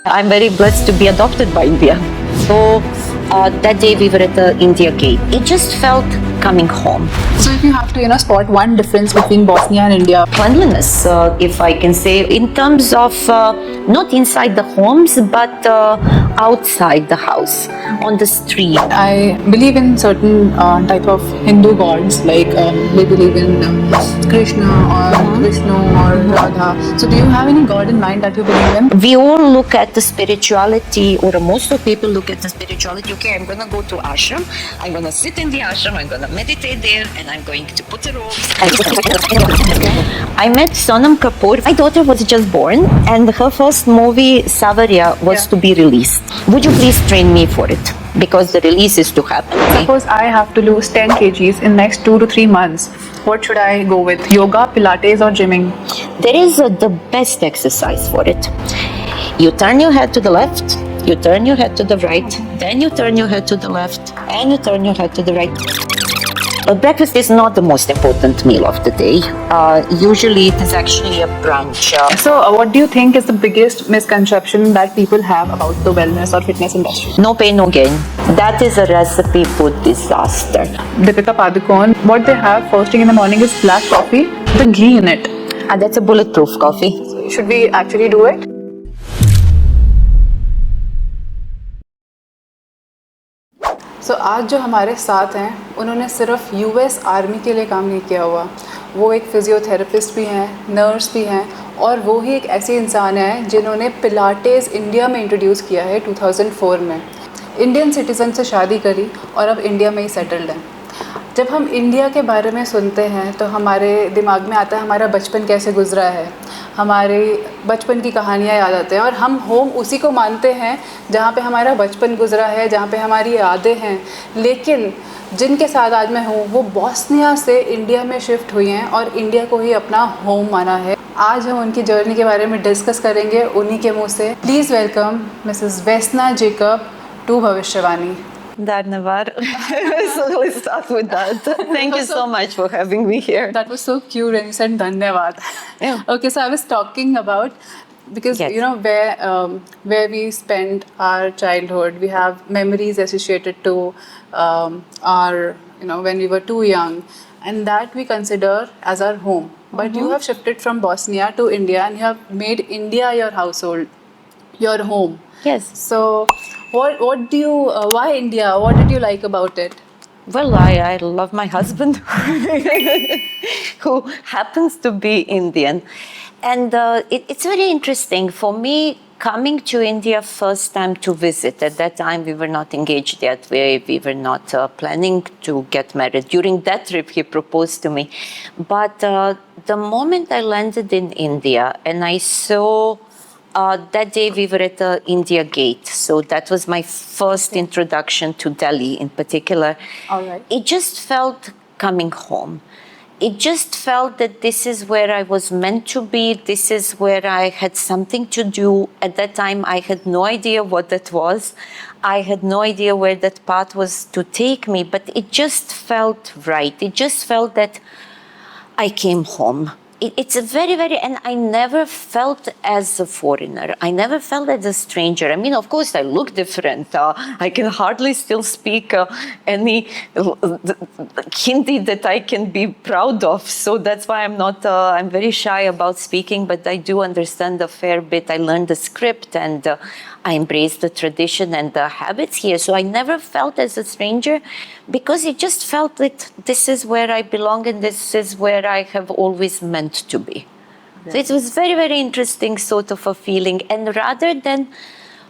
I'm very blessed to be adopted by India. So that day we were at the India gate. It just felt coming home. So if you have to, spot one difference between Bosnia and India. Cleanliness, if I can say, in terms of not inside the homes, but outside the house, on the street. I believe in certain type of Hindu gods, like they believe in Krishna or Vishnu or Radha. So do you have any god in mind that you believe in? We all look at the spirituality, or most of people look at the spirituality. Okay, I'm gonna go to ashram, I'm gonna sit in the ashram, I'm gonna meditate there, and I'm going to put the robes. I met Sonal Kapoor. My daughter was just born, and her first movie, Savaria, was to be released. Would you please train me for it? Because the release is to happen. Suppose I have to lose 10 kgs in next 2 to 3 months. What should I go with? Yoga, Pilates or gymming? There is the best exercise for it. You turn your head to the left, you turn your head to the right, then you turn your head to the left, and you turn your head to the right. Breakfast is not the most important meal of the day. Usually it is actually a brunch. So what do you think is the biggest misconception that people have about the wellness or fitness industry? No pain, no gain. That is a recipe for disaster. Deepika Padukone, what they have first thing in the morning is black coffee with the ghee in it. And that's a bulletproof coffee. Should we actually do it? So आज जो हमारे साथ हैं उन्होंने सिर्फ US army के लिए काम नहीं किया हुआ, वो एक फिजियोथेरेपिस्ट भी हैं, नर्स भी हैं, और वो ही एक ऐसी इंसान है जिन्होंने पिलाटेस इंडिया में इंट्रोड्यूस किया है 2004 में। इंडियन सिटीज़न से शादी करी और अब इंडिया में ही सेटल्ड हैं। जब हम इंडिया के बारे में सुनते हैं तो हमारे दिमाग में आता है हमारा बचपन कैसे गुजरा है, हमारे बचपन की कहानियाँ याद आते हैं, और हम होम उसी को मानते हैं जहाँ पे हमारा बचपन गुजरा है, जहाँ पे हमारी यादें हैं। लेकिन जिनके साथ आज मैं हूँ वो बॉस्निया से इंडिया में शिफ्ट हुई हैं और इंडिया को ही अपना होम माना है। आज हम उनकी जर्नी के बारे में डिस्कस करेंगे उन्हीं के मुँह से। Please welcome Mrs Vesna Jacob to भविष्यवाणी। Darnavar. So let's start with that. Thank you so much for having me here. That was so cute when you said Dhanyavad. Yeah. Okay, so I was talking about, because Yes. where we spend our childhood, we have memories associated to our when we were too young, and that we consider as our home. But you have shifted from Bosnia to India, and you have made India your household, your home. Yes. So what do you why India? What did you like about it? Well, I love my husband, who happens to be Indian. And it's very interesting. For me, coming to India first time to visit, at that time we were not engaged yet. We were not planning to get married. During that trip, he proposed to me. But the moment I landed in India and I saw that day we were at the India gate, so that was my first introduction to Delhi in particular. All right. It just felt coming home. It just felt that this is where I was meant to be. This is where I had something to do. At that time, I had no idea what that was. I had no idea where that path was to take me, but it just felt right. It just felt that I came home. It's a very, very, and I never felt as a foreigner. I never felt as a stranger. I mean, of course, I look different. I can hardly still speak any Hindi that I can be proud of. So that's why I'm very shy about speaking, but I do understand a fair bit. I learned the script and I embrace the tradition and the habits here. So I never felt as a stranger, because it just felt that this is where I belong and this is where I have always meant to be. Yeah. So it was very, very interesting sort of a feeling. And rather than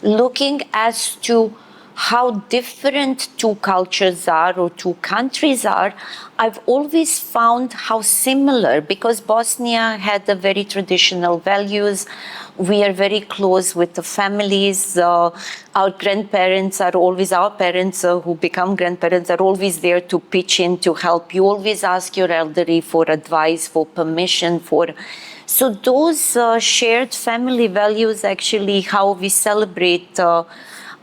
looking as to how different two cultures are or two countries are, I've always found how similar, because Bosnia had a very traditional values. We are very close with the families. Our grandparents are always, our parents who become grandparents are always there to pitch in, to help. You always ask your elderly for advice, for permission, so those shared family values actually how we celebrate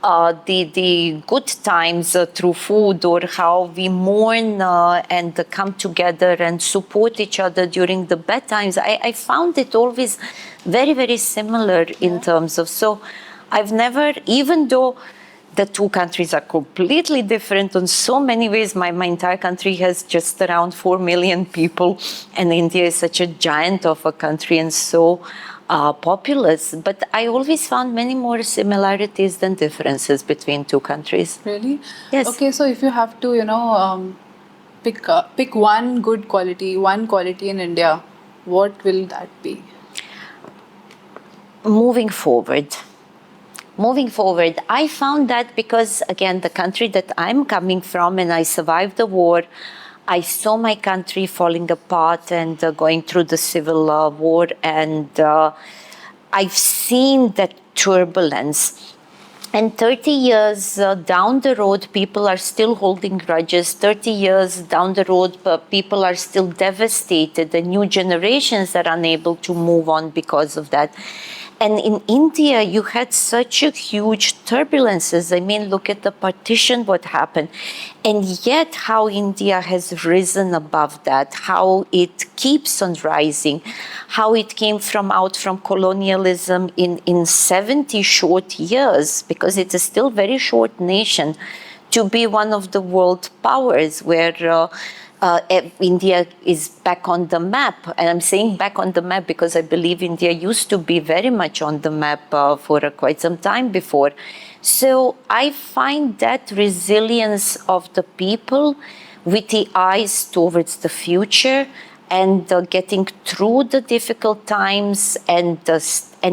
the good times through food, or how we mourn and come together and support each other during the bad times. I found it always very, very similar in terms of, so I've never, even though the two countries are completely different in so many ways. My entire country has just around 4 million people, and India is such a giant of a country and so populous. But I always found many more similarities than differences between two countries. Really? Yes. Okay, so if you have to, pick one good quality, one quality in India, what will that be? Moving forward, I found that because, again, the country that I'm coming from, and I survived the war, I saw my country falling apart and going through the civil war, and I've seen that turbulence. And 30 years down the road, people are still holding grudges. 30 years down the road, people are still devastated. The new generations are unable to move on because of that. And in India, you had such a huge turbulences. I mean, look at the partition, what happened. And yet how India has risen above that, how it keeps on rising, how it came out from colonialism in 70 short years, because it is still a very short nation, to be one of the world powers where India is back on the map. And I'm saying back on the map because I believe India used to be very much on the map for quite some time before. So I find that resilience of the people with the eyes towards the future and getting through the difficult times and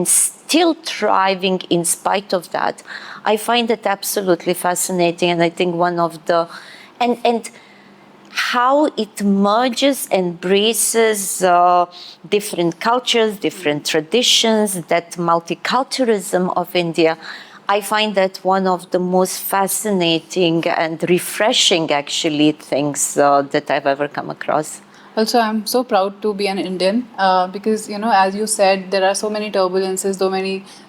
still thriving in spite of that. I find it absolutely fascinating, and I think one of the... and how it merges, embraces different cultures, different traditions, that multiculturalism of India. I find that one of the most fascinating and refreshing, actually, things that I've ever come across. Also, I'm so proud to be an Indian because, as you said, there are so many turbulences,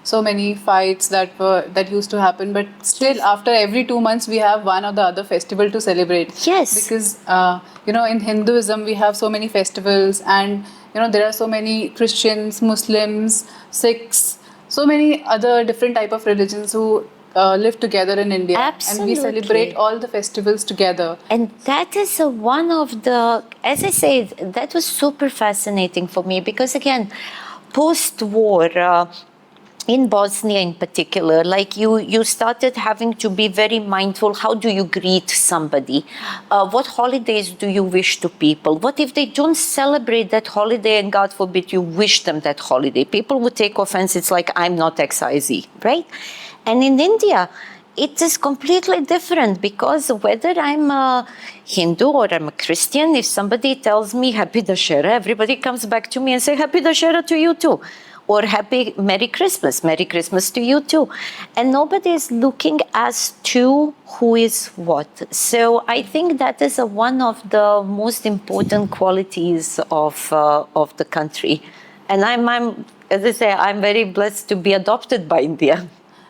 so many fights that used to happen. But still, after every 2 months, we have one or the other festival to celebrate. Yes. Because, in Hinduism, we have so many festivals, and, there are so many Christians, Muslims, Sikhs, so many other different type of religions who live together in India. Absolutely. And we celebrate all the festivals together. And that is one of the, as I said, that was super fascinating for me because, again, post-war, in Bosnia in particular, like you started having to be very mindful. How do you greet somebody? What holidays do you wish to people? What if they don't celebrate that holiday and God forbid you wish them that holiday? People would take offense. It's like, I'm not XIZ, right? And in India, it is completely different because whether I'm a Hindu or I'm a Christian, if somebody tells me Happy Dashera, everybody comes back to me and say Happy Dashera to you too. Or Merry Christmas to you too. And nobody is looking as to who is what. So I think that is one of the most important qualities of the country. And I'm, as I say, I'm very blessed to be adopted by India.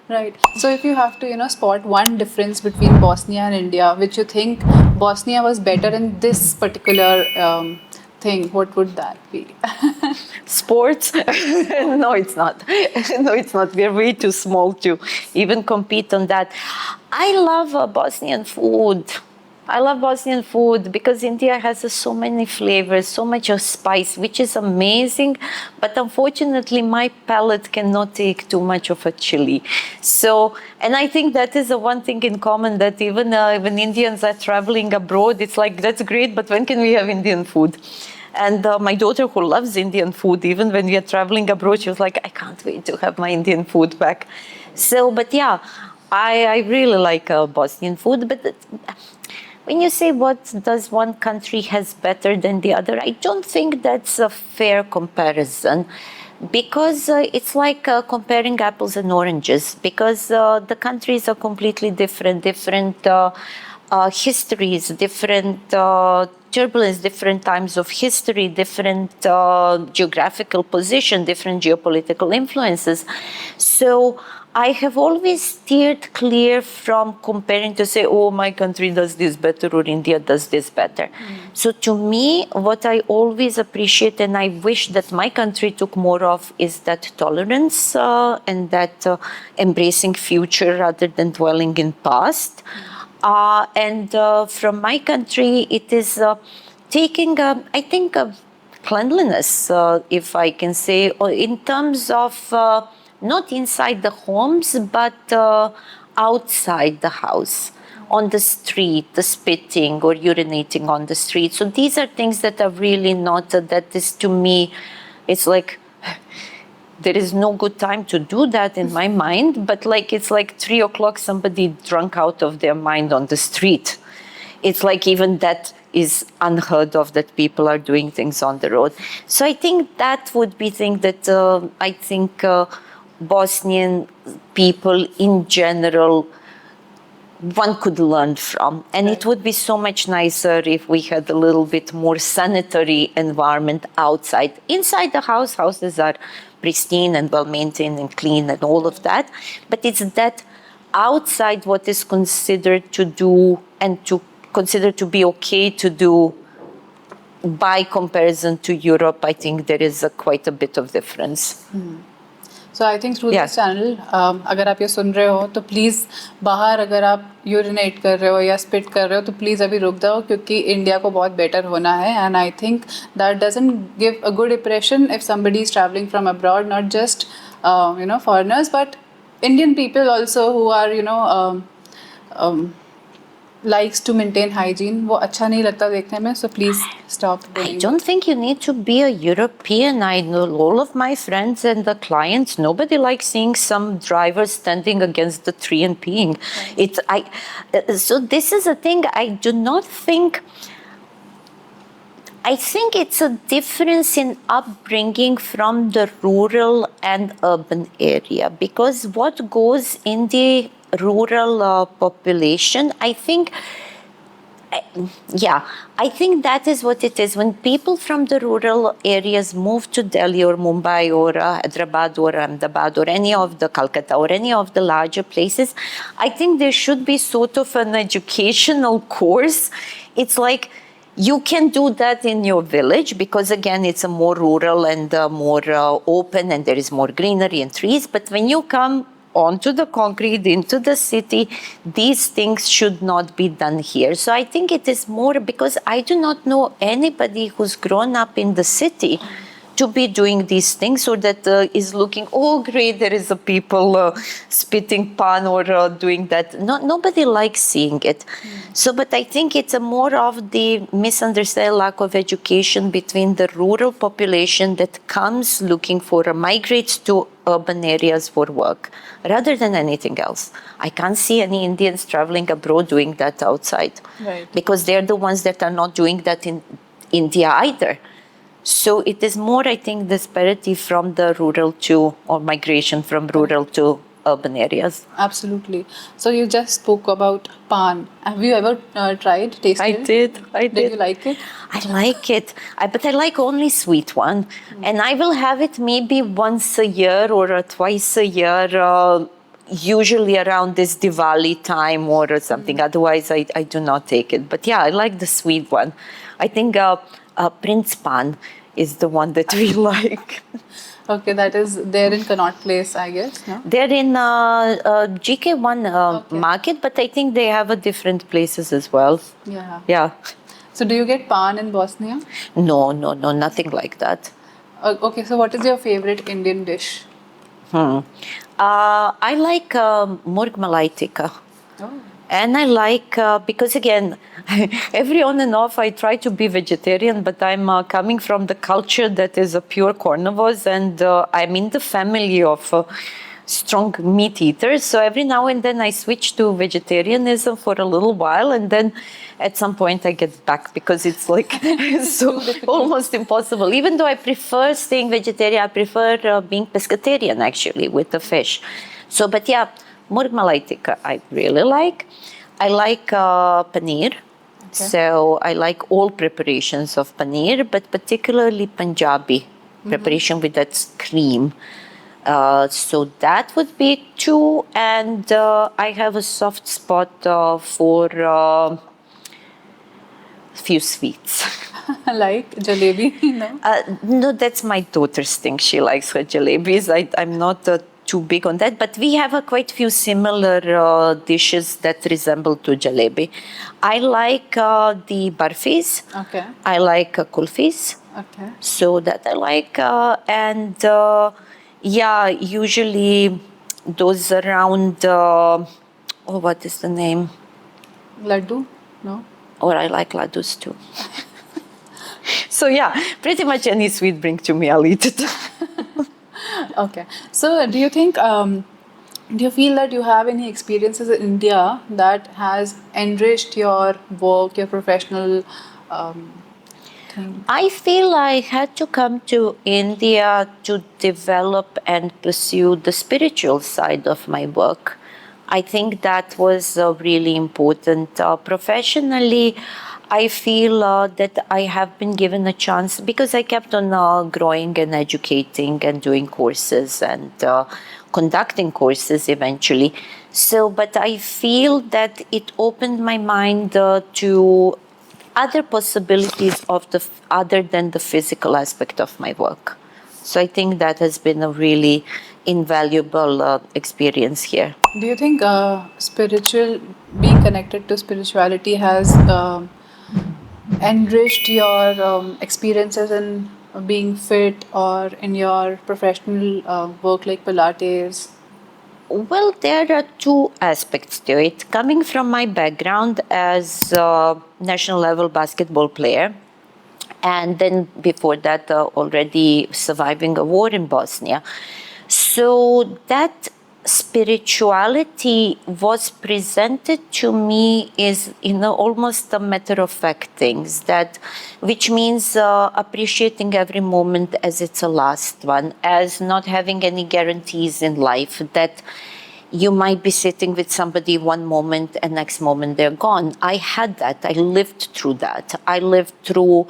Right. So if you have to, spot one difference between Bosnia and India, which you think Bosnia was better in this particular thing, what would that be? Sports? No, it's not. No, it's not. We're way too small to even compete on that. I love Bosnian food. I love Bosnian food because India has so many flavors, so much of spice, which is amazing. But unfortunately, my palate cannot take too much of a chili. So, and I think that is the one thing in common, that even when Indians are traveling abroad, it's like, that's great, but when can we have Indian food? And my daughter, who loves Indian food, even when we are traveling abroad, she was like, I can't wait to have my Indian food back. So, but yeah, I really like Bosnian food. But when you say what does one country has better than the other, I don't think that's a fair comparison, because it's like comparing apples and oranges, because the countries are completely different histories, different turbulence, different times of history, different geographical position, different geopolitical influences. So I have always steered clear from comparing to say, oh, my country does this better or India does this better. So to me, what I always appreciate and I wish that my country took more of is that tolerance and that embracing future rather than dwelling in past. And from my country, it is taking, I think, cleanliness, if I can say, or in terms of not inside the homes, but outside the house, on the street, the spitting or urinating on the street. So these are things that are really not, that is to me, it's like, there is no good time to do that in my mind, but like it's like 3 o'clock, somebody drunk out of their mind on the street. It's like even that is unheard of, that people are doing things on the road. So I think that would be thing that I think Bosnian people in general, one could learn from. And it would be so much nicer if we had a little bit more sanitary environment outside. Inside the house, houses are pristine and well maintained and clean and all of that. But it's that outside what is considered to do and to consider to be okay to do by comparison to Europe. I think there is quite a bit of difference. So I think through this channel, अगर आप ये सुन रहे हो तो please बाहर अगर आप urinate कर रहे हो या स्पिट कर रहे हो तो प्लीज़ अभी रुक जाओ, क्योंकि इंडिया को बहुत बेटर होना है. And I think that doesn't give a good impression if somebody is travelling from abroad, not just foreigners but Indian people also who are likes to maintain hygiene. वो अच्छा नहीं लगता देखने में, so please stop doing I don't think you need to be a European. I know all of my friends and the clients, nobody likes seeing some driver standing against the tree and peeing. So this is a thing I do not think. I think it's a difference in upbringing from the rural and urban area, because what goes in the rural population, I think, I think that is what it is. When people from the rural areas move to Delhi or Mumbai or Hyderabad or Ahmedabad or any of the Calcutta or any of the larger places, I think there should be sort of an educational course. It's like, you can do that in your village because, again, it's a more rural and more open and there is more greenery and trees. But when you come onto the concrete, into the city, these things should not be done here. So I think it is more because I do not know anybody who's grown up in the city to be doing these things, or that is looking, oh great, there is a people spitting Paan or doing that. Nobody likes seeing it. So, but I think it's a more of the misunderstanding, lack of education between the rural population that comes looking for migrates to urban areas for work, rather than anything else. I can't see any Indians traveling abroad doing that outside, right, because they're the ones that are not doing that in India either. So it is more, I think, disparity from the rural to, or migration from rural to urban areas. Absolutely. So you just spoke about Paan. Have you ever tried, tasted? I did. Did you like it? I like it, but I like only sweet one. And I will have it maybe once a year or twice a year, usually around this Diwali time or something. Otherwise, I do not take it. But yeah, I like the sweet one. I think Prince Paan is the one that we like. Okay, that is there in Connaught Place, I guess. No? They're in GK1 market, but I think they have a different places as well. Yeah. Yeah. So do you get Paan in Bosnia? No, nothing like that. Okay, so what is your favorite Indian dish? I like murg malai tikka. Oh. And I like, because again, every on and off I try to be vegetarian, but I'm coming from the culture that is a pure carnivores, and I'm in the family of strong meat eaters. So every now and then I switch to vegetarianism for a little while, and then at some point I get back, because it's like so almost impossible. Even though I prefer staying vegetarian, I prefer being pescatarian actually with the fish. So, but yeah, murg malai tikka I really like. I like paneer. Okay. So I like all preparations of paneer, but particularly Punjabi preparation with that cream. So that would be two. And I have a soft spot for few sweets. Like jalebi, no? No, that's my daughter's thing. She likes her jalebis. I'm not too big on that, but we have quite few similar dishes that resemble to jalebi. I like the barfis. Okay. I like kulfis. Okay. So that I like. And yeah, usually those around, oh, what is the name? Laddu, no? Or I like laddus too. So yeah, pretty much any sweet bring to me, I'll eat it. Okay. So do you think, do you feel that you have any experiences in India that has enriched your work, your professional thing? I feel I had to come to India to develop and pursue the spiritual side of my work. I think that was really important. Professionally, I feel that I have been given a chance because I kept on growing and educating and doing courses and conducting courses eventually. So, but I feel that it opened my mind to other possibilities of the other than the physical aspect of my work. So I think that has been a really invaluable experience here. Do you think being connected to spirituality has enriched your experiences in being fit or in your professional work like Pilates? Well, there are two aspects to it. Coming from my background as a national level basketball player, and then before that, already surviving a war in Bosnia. So that spirituality was presented to me is almost a matter of fact things that which means appreciating every moment as it's a last one, as not having any guarantees in life that you might be sitting with somebody one moment and next moment they're gone. I had that. I lived through that. I lived through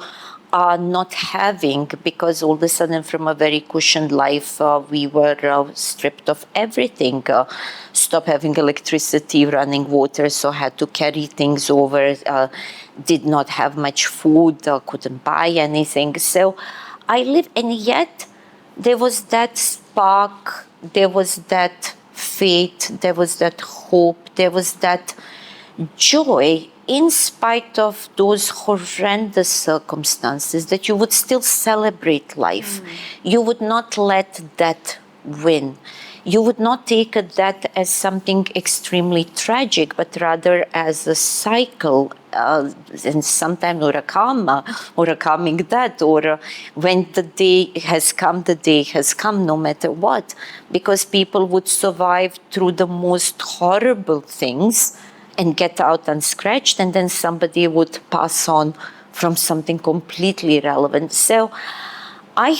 not having, because all of a sudden from a very cushioned life, we were stripped of everything. Stopped having electricity, running water, so had to carry things over, did not have much food, couldn't buy anything. So I lived, and yet there was that spark, there was that faith, there was that hope, there was that joy in spite of those horrendous circumstances, that you would still celebrate life. You would not let that win. You would not take that as something extremely tragic, but rather as a cycle, and sometimes or a karma, or a calming that, or when the day has come, the day has come, no matter what. Because people would survive through the most horrible things and get out unscratched, and then somebody would pass on from something completely irrelevant. So I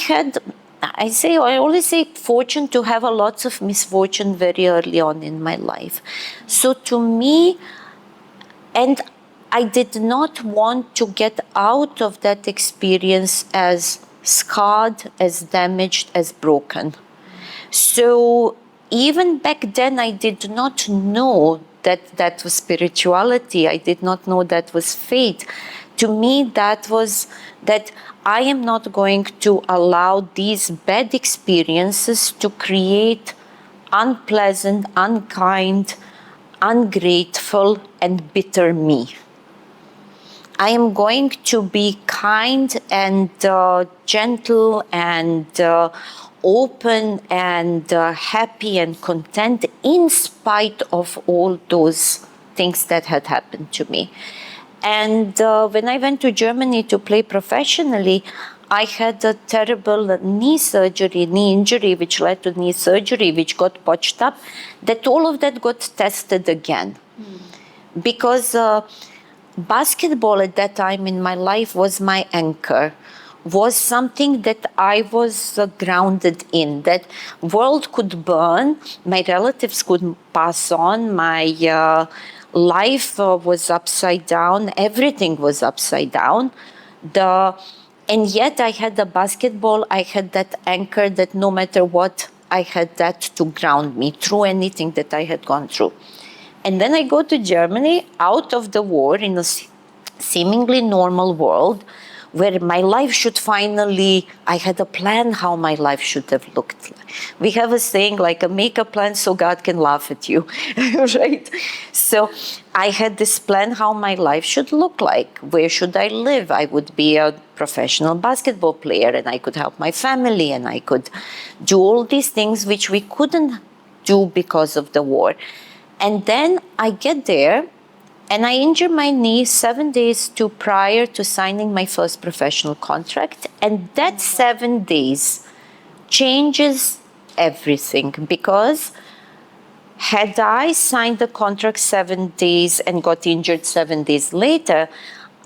always say fortune to have a lots of misfortune very early on in my life. So to me, and I did not want to get out of that experience as scarred, as damaged, as broken. So even back then, I did not know that was spirituality. I did not know that was faith. To me, that was that I am not going to allow these bad experiences to create unpleasant, unkind, ungrateful, and bitter me. I am going to be kind and gentle and open and happy and content in spite of all those things that had happened to me. And when I went to Germany to play professionally, I had a terrible knee injury, which led to knee surgery, which got patched up, that all of that got tested again. Because basketball at that time in my life was my anchor, was something that I was grounded in, that world could burn, my relatives could pass on, my life was upside down, everything was upside down. And yet I had the basketball, I had that anchor that no matter what, I had that to ground me through anything that I had gone through. And then I go to Germany, out of the war, in a seemingly normal world, where my life should finally, I had a plan how my life should have looked. We have a saying like, make a plan so God can laugh at you, right? So I had this plan how my life should look like. Where should I live? I would be a professional basketball player, and I could help my family, and I could do all these things which we couldn't do because of the war. And then I get there, and I injure my knee 7 days prior to signing my first professional contract. And that 7 days changes everything, because had I signed the contract 7 days and got injured 7 days later,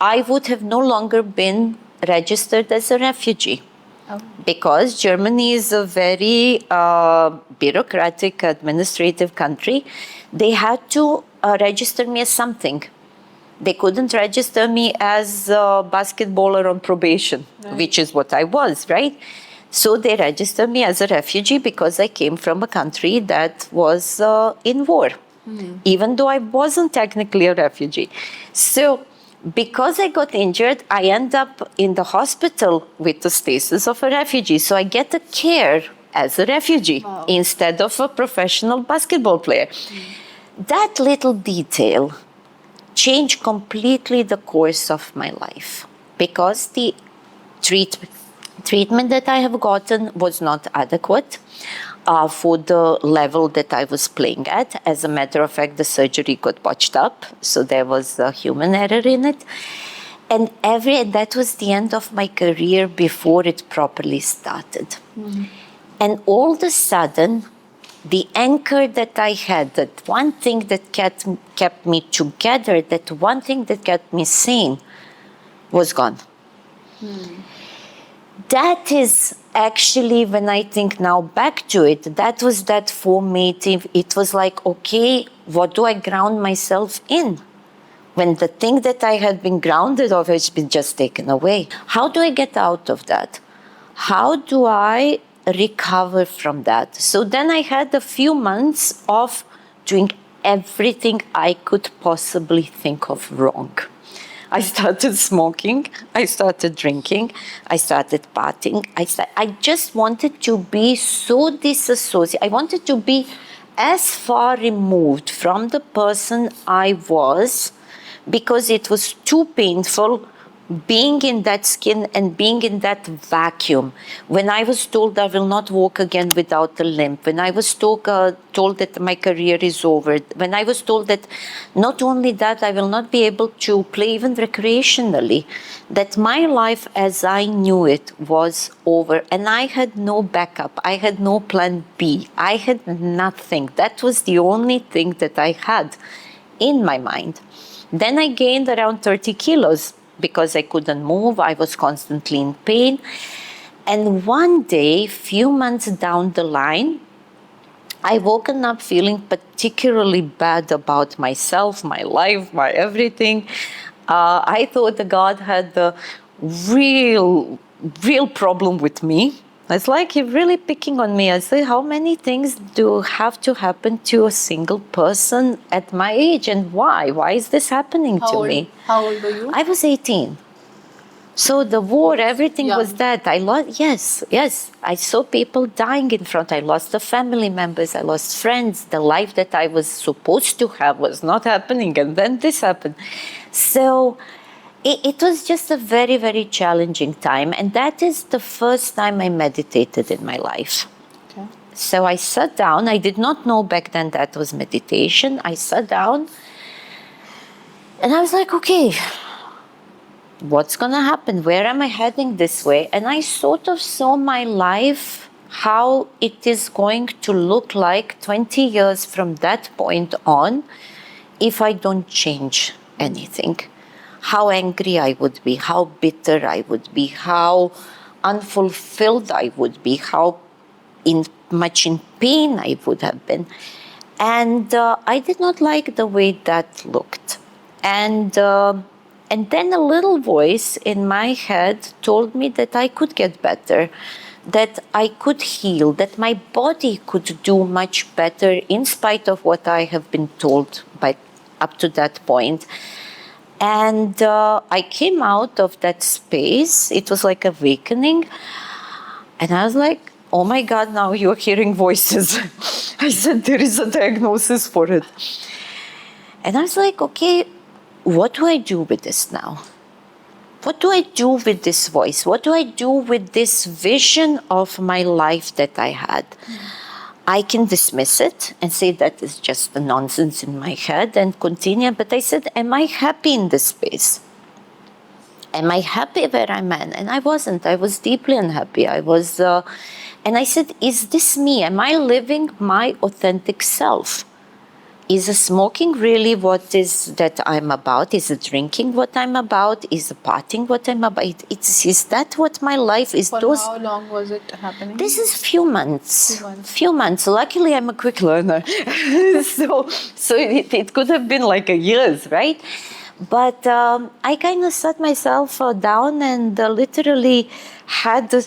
I would have no longer been registered as a refugee. Oh. Because Germany is a very bureaucratic, administrative country. They had to register me as something. They couldn't register me as a basketballer on probation, right, which is what I was, right? So they registered me as a refugee because I came from a country that was in war, even though I wasn't technically a refugee. So because I got injured, I end up in the hospital with the status of a refugee. So I get the care as a refugee, wow, instead of a professional basketball player. That little detail changed completely the course of my life, because the treatment that I have gotten was not adequate for the level that I was playing at. As a matter of fact, the surgery got botched up, so there was a human error in it. And that was the end of my career before it properly started. Mm-hmm. And all of a sudden, the anchor that I had, that one thing that kept me together, that one thing that kept me sane, was gone. That is actually, when I think now back to it, that was that formative. It was like, okay, what do I ground myself in? When the thing that I had been grounded of has been just taken away. How do I get out of that? How do I recover from that? So then I had a few months of doing everything I could possibly think of wrong. I started smoking, I started drinking, I started partying. I just wanted to be so disassociated. I wanted to be as far removed from the person I was, because it was too painful being in that skin and being in that vacuum. When I was told I will not walk again without a limp, when I was told that my career is over, when I was told that not only that, I will not be able to play even recreationally, that my life as I knew it was over, and I had no backup, I had no plan B, I had nothing. That was the only thing that I had in my mind. Then I gained around 30 kilos. Because I couldn't move, I was constantly in pain. And one day, few months down the line, I woken up feeling particularly bad about myself, my life, my everything. I thought that God had a real problem with me. It's like he's really picking on me. I say, how many things do have to happen to a single person at my age, and why? Why is this happening to me? How old were you? I was 18. So the war, everything was that. I lost, yes. I saw people dying in front. I lost the family members. I lost friends. The life that I was supposed to have was not happening. And then this happened. So it was just a very, very challenging time. And that is the first time I meditated in my life. Okay. So I sat down. I did not know back then that was meditation. I sat down and I was like, okay, what's going to happen? Where am I heading this way? And I sort of saw my life, how it is going to look like 20 years from that point on if I don't change anything. How angry I would be, how bitter I would be, how unfulfilled I would be, how much in pain I would have been. And I did not like the way that looked. And then a little voice in my head told me that I could get better, that I could heal, that my body could do much better in spite of what I have been told by up to that point. And I came out of that space. It was like awakening. And I was like, oh my God, now you're hearing voices. I said, there is a diagnosis for it. And I was like, okay, what do I do with this now? What do I do with this voice? What do I do with this vision of my life that I had? I can dismiss it and say that is just the nonsense in my head and continue. But I said, am I happy in this space? Am I happy where I'm at? And I wasn't. I was deeply unhappy. And I said, is this me? Am I living my authentic self? Is smoking really what is that I'm about? Is drinking what I'm about? Is partying what I'm about? Is that what my life is? For how long was it happening? This is few months. Few months. Luckily, I'm a quick learner. so it could have been like a years, right? But I kind of sat myself down and literally had a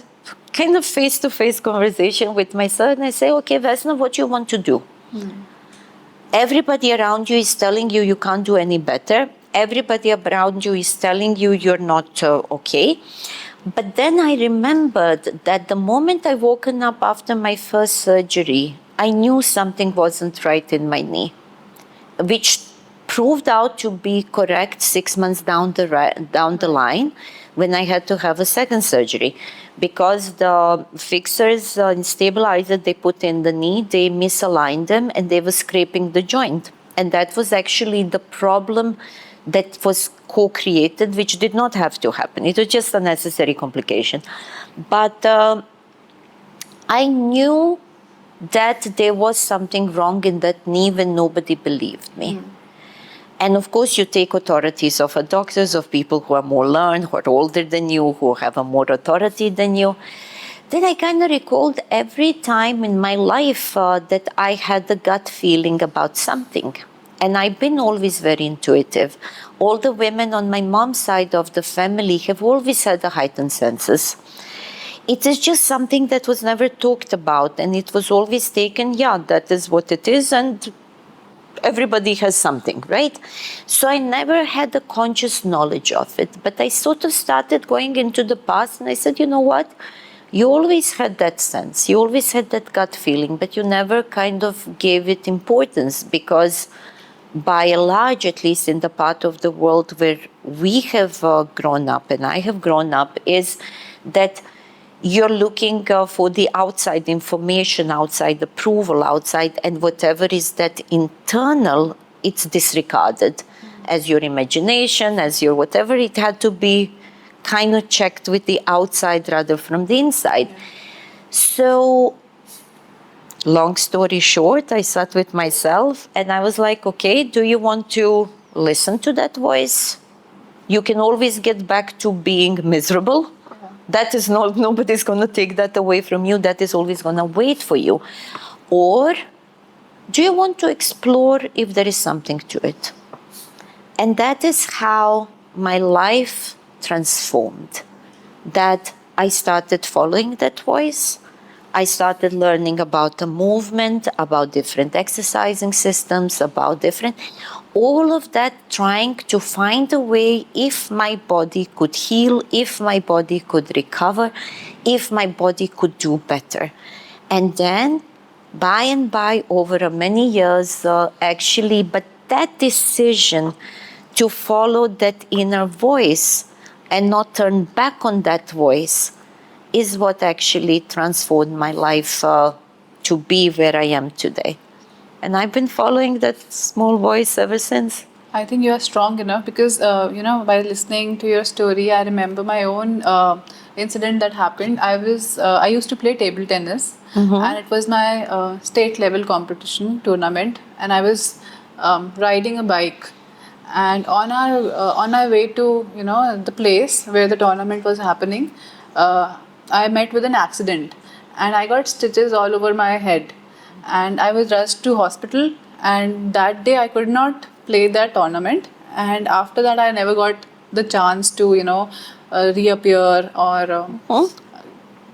kind of face-to-face conversation with myself. And I say, okay, Vesna, what do you want to do? Everybody around you is telling you you can't do any better. Everybody around you is telling you you're not okay. But then I remembered that the moment I woken up after my first surgery, I knew something wasn't right in my knee, which proved out to be correct 6 months down the line when I had to have a second surgery. Because the fixers and stabilizer they put in the knee, they misaligned them and they were scraping the joint. And that was actually the problem that was co-created, which did not have to happen. It was just a necessary complication. But I knew that there was something wrong in that knee when nobody believed me. And of course, you take authorities of doctors, of people who are more learned, who are older than you, who have a more authority than you. Then I kind of recalled every time in my life that I had a gut feeling about something. And I've been always very intuitive. All the women on my mom's side of the family have always had a heightened senses. It is just something that was never talked about, and it was always taken, yeah, that is what it is, and everybody has something, right? So I never had a conscious knowledge of it, but I sort of started going into the past and I said, you know what? You always had that sense, you always had that gut feeling, but you never kind of gave it importance because by and large, at least in the part of the world where we have grown up and I have grown up, is that you're looking for the outside information, outside approval, outside, and whatever is that internal, it's disregarded as your imagination, as your whatever. It had to be kind of checked with the outside rather from the inside. So, long story short, I sat with myself and I was like, okay, do you want to listen to that voice? You can always get back to being miserable. That is not, nobody's going to take that away from you. That is always going to wait for you. Or do you want to explore if there is something to it? And that is how my life transformed. That I started following that voice. I started learning about the movement, about different exercising systems, about different, all of that trying to find a way if my body could heal, if my body could recover, if my body could do better. And then by and by over many years, actually, but that decision to follow that inner voice and not turn back on that voice is what actually transformed my life to be where I am today. And I've been following that small voice ever since. I think you are strong enough because, by listening to your story, I remember my own incident that happened. I used to play table tennis, and it was my state level competition tournament, and I was riding a bike. And on our way to the place where the tournament was happening, I met with an accident, and I got stitches all over my head, and I was rushed to hospital. And that day I could not play that tournament, and after that I never got the chance to reappear or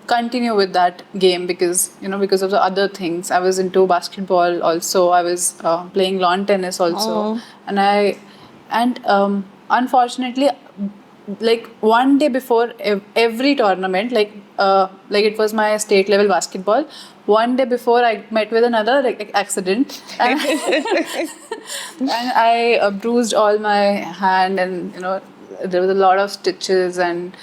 continue with that game because because of the other things. I was into basketball also. I was playing lawn tennis also, and unfortunately, like one day before every tournament, like it was my state level basketball. One day before, I met with another like accident, and, and I bruised all my hand, and there was a lot of stitches and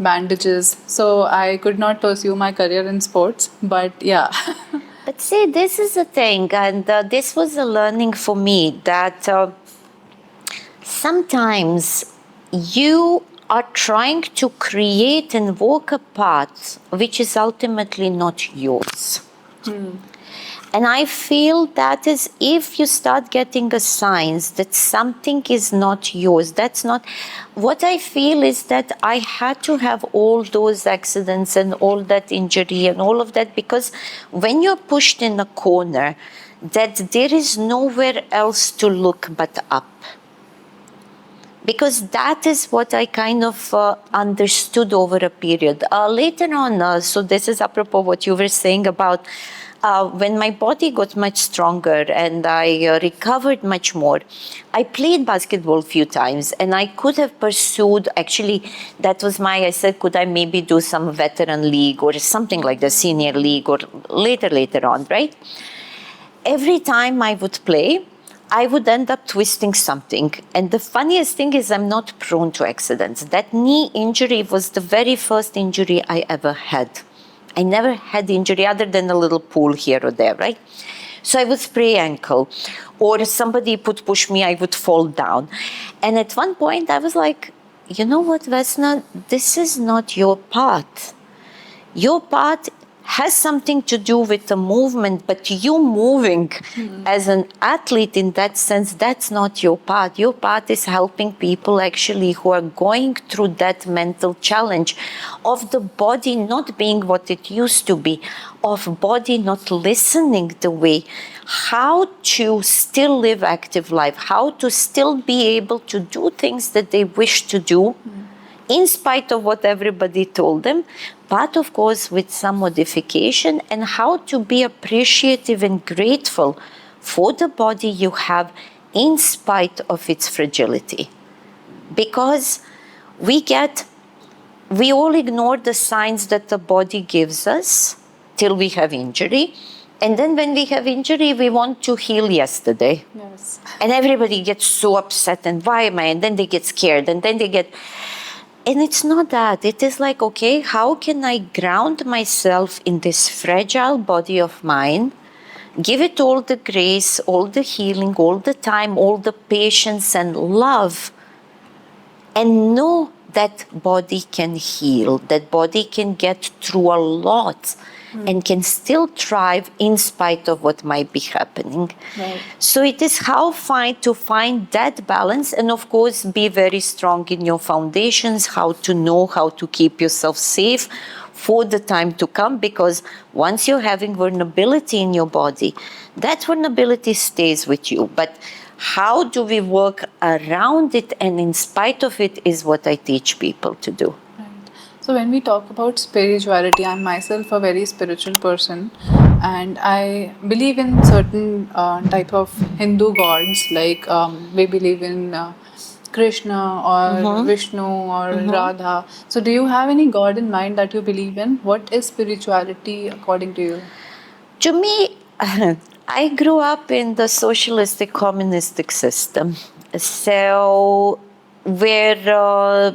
bandages. So I could not pursue my career in sports. But yeah. But see, this is the thing, and this was a learning for me that sometimes you are trying to create and walk a path which is ultimately not yours. And I feel that is if you start getting a signs that something is not yours, that's not what I feel is that I had to have all those accidents and all that injury and all of that because when you're pushed in a corner, that there is nowhere else to look but up. Because that is what I kind of understood over a period. Later on, so this is apropos what you were saying about when my body got much stronger and I recovered much more, I played basketball a few times and I could have pursued, actually, that was I said, could I maybe do some veteran league or something like the senior league or later on, right? Every time I would play, I would end up twisting something. And the funniest thing is I'm not prone to accidents. That knee injury was the very first injury I ever had. I never had injury other than a little pull here or there, right? So I would spray ankle or somebody would push me, I would fall down. And at one point I was like, you know what, Vesna, this is not your path. Your path has something to do with the movement, but you moving as an athlete in that sense, that's not your path. Your path is helping people actually who are going through that mental challenge of the body not being what it used to be, of body not listening the way, how to still live active life, how to still be able to do things that they wish to do in spite of what everybody told them, but of course with some modification, and how to be appreciative and grateful for the body you have in spite of its fragility. Because we all ignore the signs that the body gives us till we have injury. And then when we have injury, we want to heal yesterday. Yes. And everybody gets so upset and why am I? And then they get scared and then they get... And it's not that. It is like, okay, how can I ground myself in this fragile body of mine, give it all the grace, all the healing, all the time, all the patience and love, and know that body can heal, that body can get through a lot and can still thrive in spite of what might be happening. Right. So it is how to find that balance, and of course be very strong in your foundations, how to know how to keep yourself safe for the time to come, because once you're having vulnerability in your body, that vulnerability stays with you. But how do we work around it and in spite of it is what I teach people to do. So when we talk about spirituality, I'm myself a very spiritual person, and I believe in certain type of Hindu gods, like we believe in Krishna or Vishnu or Radha. So do you have any god in mind that you believe in? What is spirituality according to you? To me, I grew up in the socialistic communistic system. So where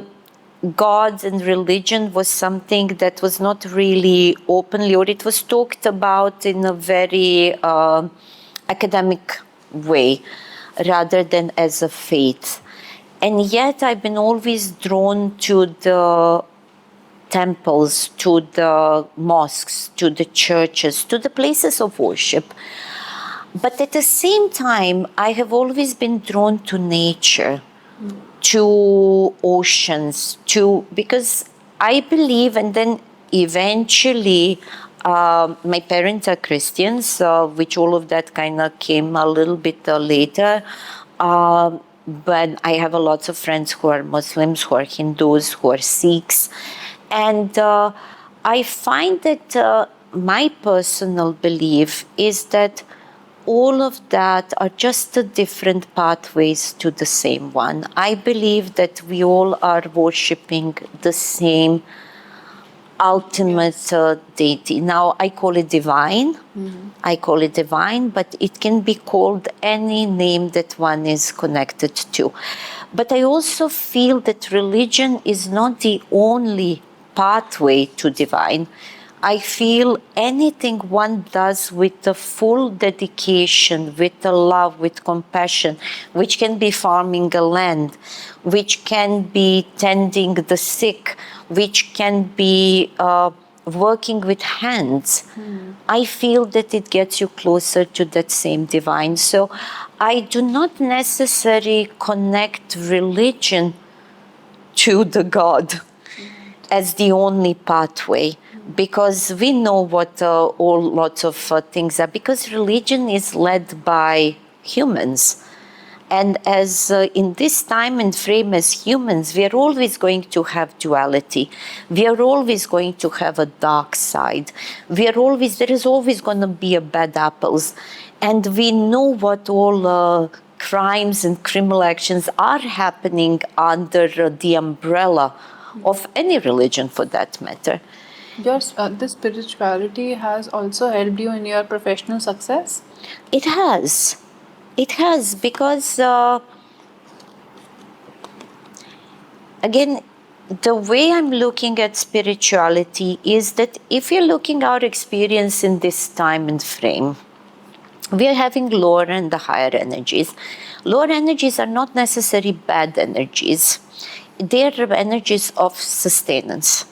gods and religion was something that was not really openly, or it was talked about in a very academic way rather than as a faith. And yet I've been always drawn to the temples, to the mosques, to the churches, to the places of worship. But at the same time, I have always been drawn to nature, to oceans, because I believe, and then eventually my parents are Christians, which all of that kind of came a little bit later. But I have a lots of friends who are Muslims, who are Hindus, who are Sikhs. And I find that my personal belief is that all of that are just the different pathways to the same one. I believe that we all are worshipping the same ultimate deity. Now, I call it divine. I call it divine, but it can be called any name that one is connected to. But I also feel that religion is not the only pathway to divine. I feel anything one does with the full dedication, with the love, with compassion, which can be farming a land, which can be tending the sick, which can be working with hands, I feel that it gets you closer to that same divine. So I do not necessarily connect religion to the God as the only pathway, because we know what all lots of things are, because religion is led by humans. And as in this time and frame as humans, we are always going to have duality. We are always going to have a dark side. There is always going to be a bad apples. And we know what all crimes and criminal actions are happening under the umbrella of any religion, for that matter. This spirituality has also helped you in your professional success? It has. It has, because again, the way I'm looking at spirituality is that if you're looking our experience in this time and frame, we are having lower and the higher energies. Lower energies are not necessarily bad energies. They are energies of sustenance.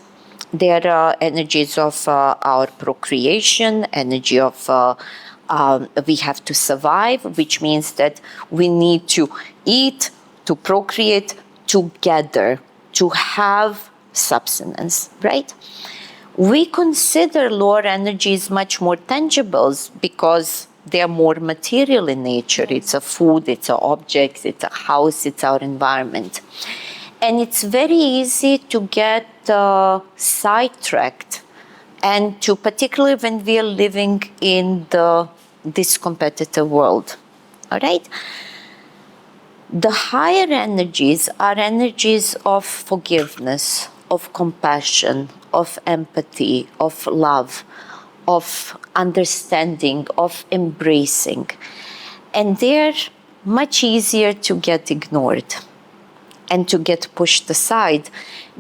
They are energies of our procreation, energy of we have to survive, which means that we need to eat, to procreate together, to have substance, right? We consider lower energies much more tangible because they are more material in nature. It's a food, it's an object, it's a house, it's our environment. And it's very easy to get sidetracked, and to particularly when we are living in this competitive world. All right? The higher energies are energies of forgiveness, of compassion, of empathy, of love, of understanding, of embracing. And they're much easier to get ignored and to get pushed aside.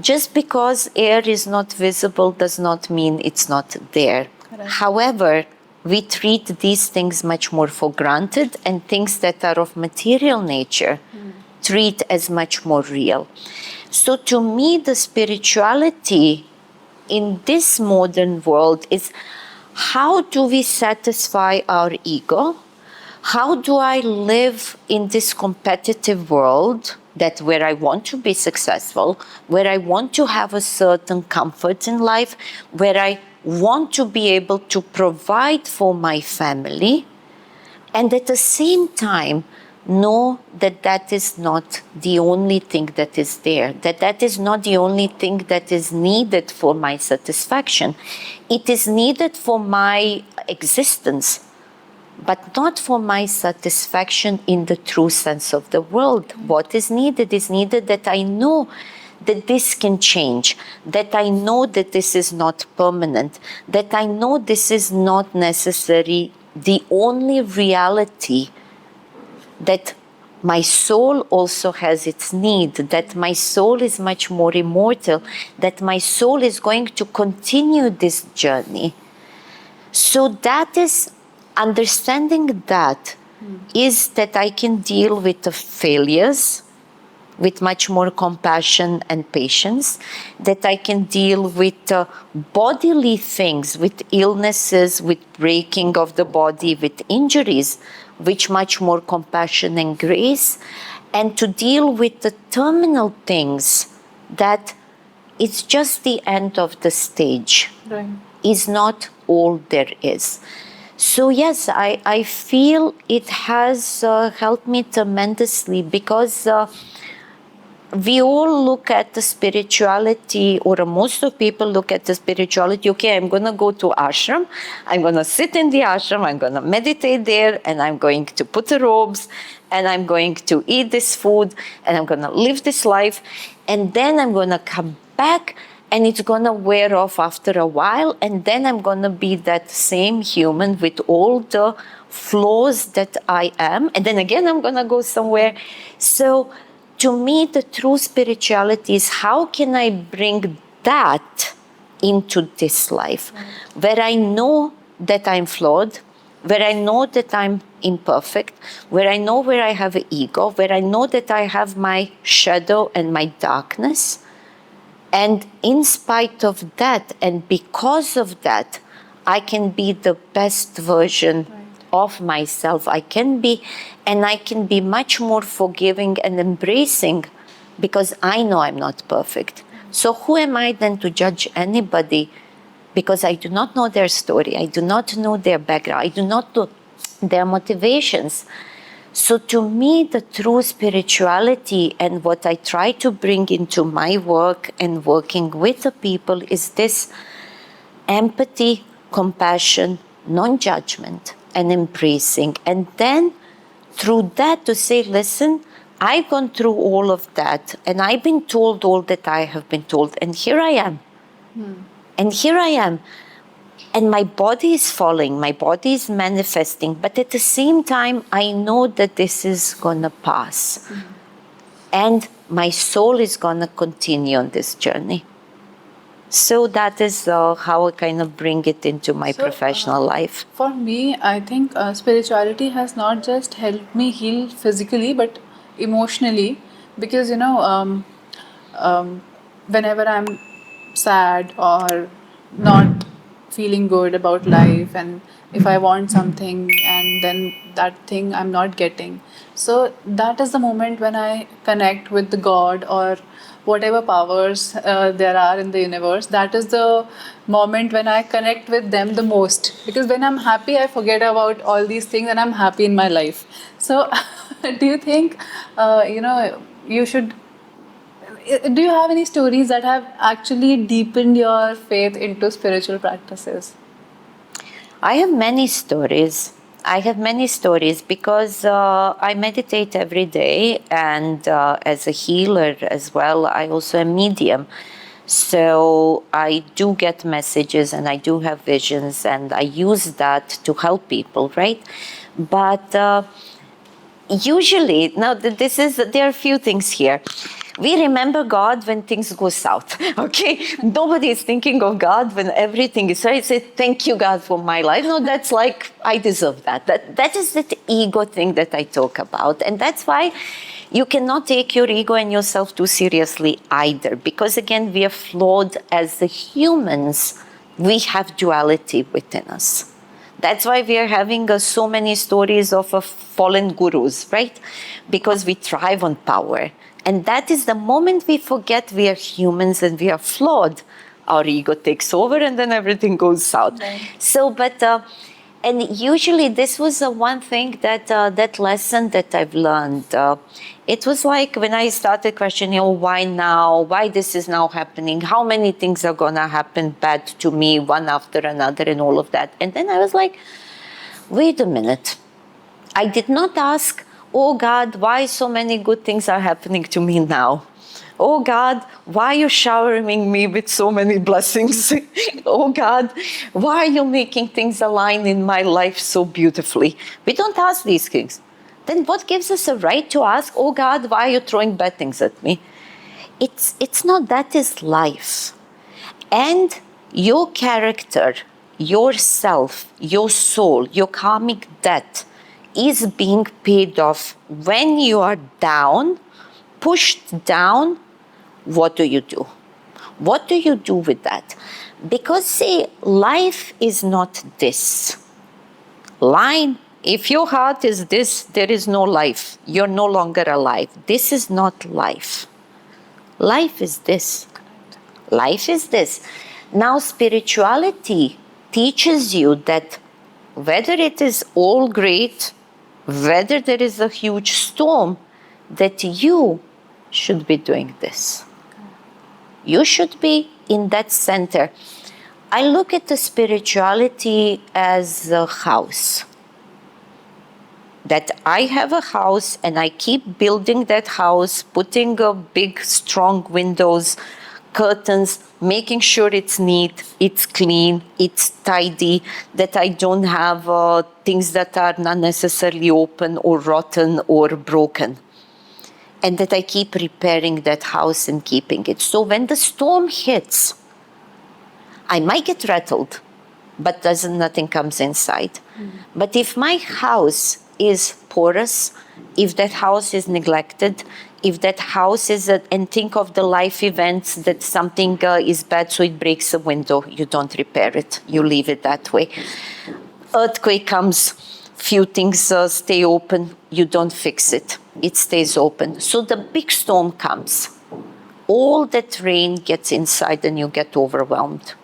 Just because air is not visible does not mean it's not there. Correct. However, we treat these things much more for granted, and things that are of material nature treat as much more real. So to me, the spirituality in this modern world is, how do we satisfy our ego? How do I live in this competitive world where I want to be successful, where I want to have a certain comfort in life, where I want to be able to provide for my family, and at the same time know that that is not the only thing that is there, that is not the only thing that is needed for my satisfaction. It is needed for my existence, but not for my satisfaction in the true sense of the word. What is needed that I know that this can change, that I know that this is not permanent, that I know this is not necessarily the only reality, that my soul also has its need, that my soul is much more immortal, that my soul is going to continue this journey. So that is understanding that is that I can deal with the failures with much more compassion and patience, that I can deal with bodily things, with illnesses, with breaking of the body, with injuries, with much more compassion and grace, and to deal with the terminal things that it's just the end of the stage. Right. Is not all there is. So yes, I feel it has helped me tremendously, because we all look at the spirituality, or most of people look at the spirituality, okay, I'm going to go to ashram, I'm going to sit in the ashram, I'm going to meditate there, and I'm going to put the robes, and I'm going to eat this food, and I'm going to live this life, and then I'm going to come back, and it's going to wear off after a while, and then I'm going to be that same human with all the flaws that I am, and then again I'm going to go somewhere. So to me, the true spirituality is how can I bring that into this life, where I know that I'm flawed, where I know that I'm imperfect, where I know where I have an ego, where I know that I have my shadow and my darkness. And in spite of that, and because of that, I can be the best version of myself. I can be much more forgiving and embracing, because I know I'm not perfect. So who am I then to judge anybody? Because I do not know their story. I do not know their background. I do not know their motivations. So to me, the true spirituality and what I try to bring into my work and working with the people is this empathy, compassion, non-judgment, and embracing. And then through that to say, listen, I've gone through all of that, and I've been told all that I have been told, and here I am. And here I am. And my body is falling, my body is manifesting, but at the same time, I know that this is gonna pass. And my soul is gonna continue on this journey. So that is how I kind of bring it into my professional life. For me, I think spirituality has not just helped me heal physically, but emotionally. Because, whenever I'm sad or not feeling good about life, and if I want something and then that thing I'm not getting, so that is the moment when I connect with the God or whatever powers there are in the universe. That is the moment when I connect with them the most, because when I'm happy I forget about all these things and I'm happy in my life. So do you think you should, do you have any stories that have actually deepened your faith into spiritual practices? I have many stories. Because I meditate every day, and as a healer as well, I also am medium. So I do get messages and I do have visions, and I use that to help people, right? But usually, now there are a few things here. We remember God when things go south, okay? Nobody is thinking of God when everything is right. Say, thank you, God, for my life. No, that's like, I deserve that. That is the ego thing that I talk about. And that's why you cannot take your ego and yourself too seriously either. Because again, we are flawed as the humans. We have duality within us. That's why we are having so many stories of fallen gurus, right? Because we thrive on power. And that is the moment we forget we are humans and we are flawed. Our ego takes over and then everything goes south. Right. So, and usually this was the one thing that lesson that I've learned. It was like when I started questioning, why now? Why this is now happening? How many things are going to happen bad to me, one after another, and all of that. And then I was like, wait a minute. I did not ask, oh God, why so many good things are happening to me now? Oh God, why are you showering me with so many blessings? Oh God, why are you making things align in my life so beautifully? We don't ask these things. Then what gives us a right to ask, oh God, why are you throwing bad things at me? It's not, that is life. And your character, yourself, your soul, your karmic debt is being paid off when you are down, pushed down. What do you do? What do you do with that? Because see, life is not this. Line, if your heart is this, there is no life. You're no longer alive. This is not life. Life is this. Life is this. Now, spirituality teaches you that whether it is all great, whether there is a huge storm, that you should be doing this. You should be in that center. I look at the spirituality as a house. That I have a house and I keep building that house, putting big, strong windows, curtains, making sure it's neat, it's clean, it's tidy, that I don't have things that are not necessarily open or rotten or broken. And that I keep repairing that house and keeping it. So when the storm hits, I might get rattled, but nothing comes inside. But if my house is porous, if that house is neglected, if that house is, and think of the life events that something is bad, so it breaks a window, you don't repair it, you leave it that way. Earthquake comes, few things stay open, you don't fix it, it stays open. So the big storm comes, all that rain gets inside and you get overwhelmed.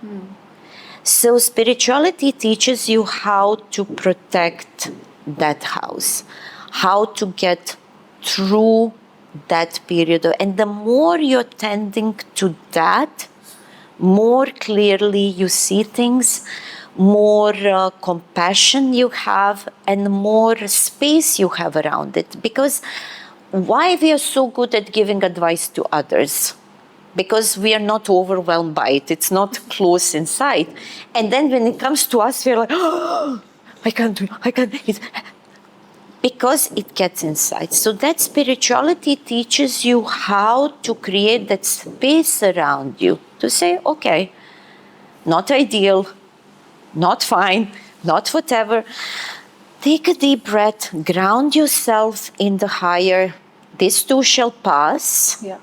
So spirituality teaches you how to protect that house, how to get through that period. And the more you're tending to that, more clearly you see things, more compassion you have, and more space you have around it. Because why we are so good at giving advice to others? Because we are not overwhelmed by it. It's not close inside. And then when it comes to us, we're like, oh, I can't do it. I can't. Because it gets inside. So that spirituality teaches you how to create that space around you to say, okay, not ideal, not fine, not whatever. Take a deep breath, ground yourself in the higher. This too shall pass. Yeah.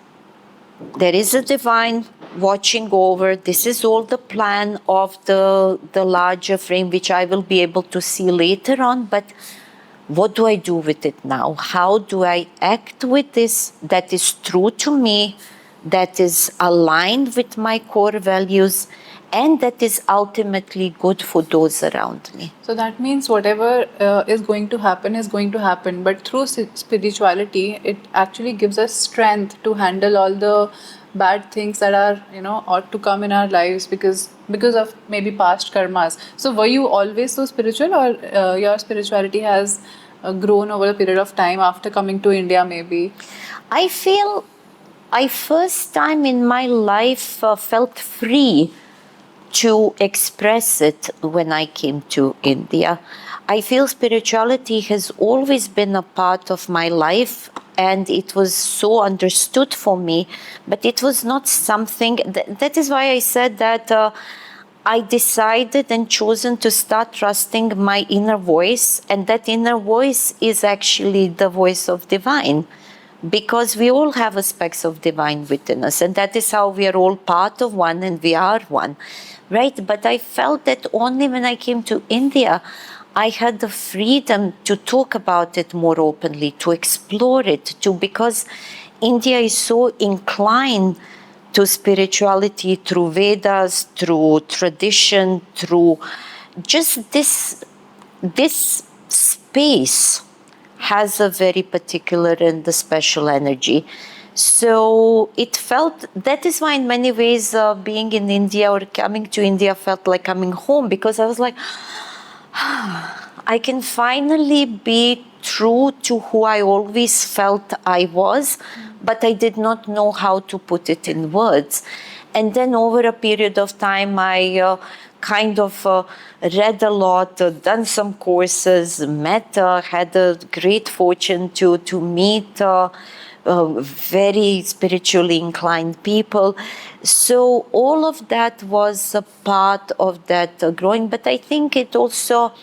There is a divine watching over. This is all the plan of the larger frame, which I will be able to see later on. But what do I do with it now? How do I act with this that is true to me, that is aligned with my core values, and that is ultimately good for those around me? So that means whatever is going to happen is going to happen. But through spirituality, it actually gives us strength to handle all the bad things that are, ought to come in our lives because of maybe past karmas. So were you always so spiritual, or your spirituality has grown over a period of time after coming to India maybe? I feel I first time in my life felt free to express it when I came to India. I feel spirituality has always been a part of my life, and it was so understood for me, but it was not something, that is why I said that I decided and chosen to start trusting my inner voice, and that inner voice is actually the voice of divine. Because we all have aspects of divine within us, and that is how we are all part of one and we are one, right? But I felt that only when I came to India, I had the freedom to talk about it more openly, to explore it, because India is so inclined to spirituality through Vedas, through tradition, through just this space has a very particular and a special energy. So it felt, that is why in many ways being in India or coming to India felt like coming home, because I was like, I can finally be true to who I always felt I was, but I did not know how to put it in words. And then over a period of time, I kind of read a lot, done some courses, had a great fortune to meet very spiritually inclined people. So all of that was a part of that growing. But I think it also,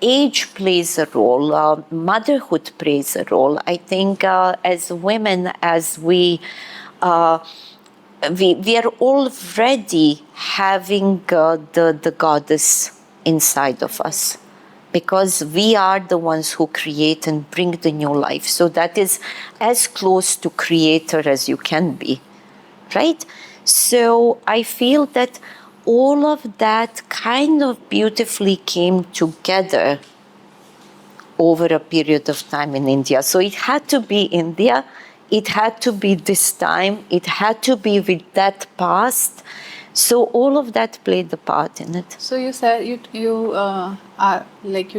age plays a role, motherhood plays a role. I think as women, as we are already having the goddess inside of us, because we are the ones who create and bring the new life. So that is as close to creator as you can be, right? So I feel that all of that kind of beautifully came together over a period of time in India. So it had to be India. it had to be this time, it had to be with that past. So all of that played a part in it. So you said you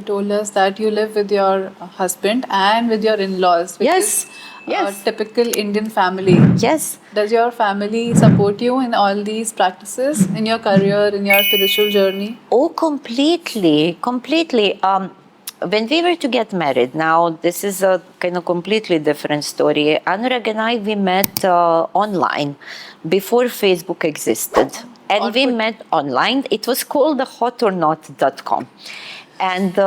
told us that you live with your husband and with your in-laws, which Yes, is yes. a typical Indian family. Yes. Does your family support you in all these practices, in your career, in your spiritual journey? Oh, completely, completely. When we were to get married, now this is a kind of completely different story. Anurag and I, we met online before Facebook existed. And we met online. It was called the hotornot.com. And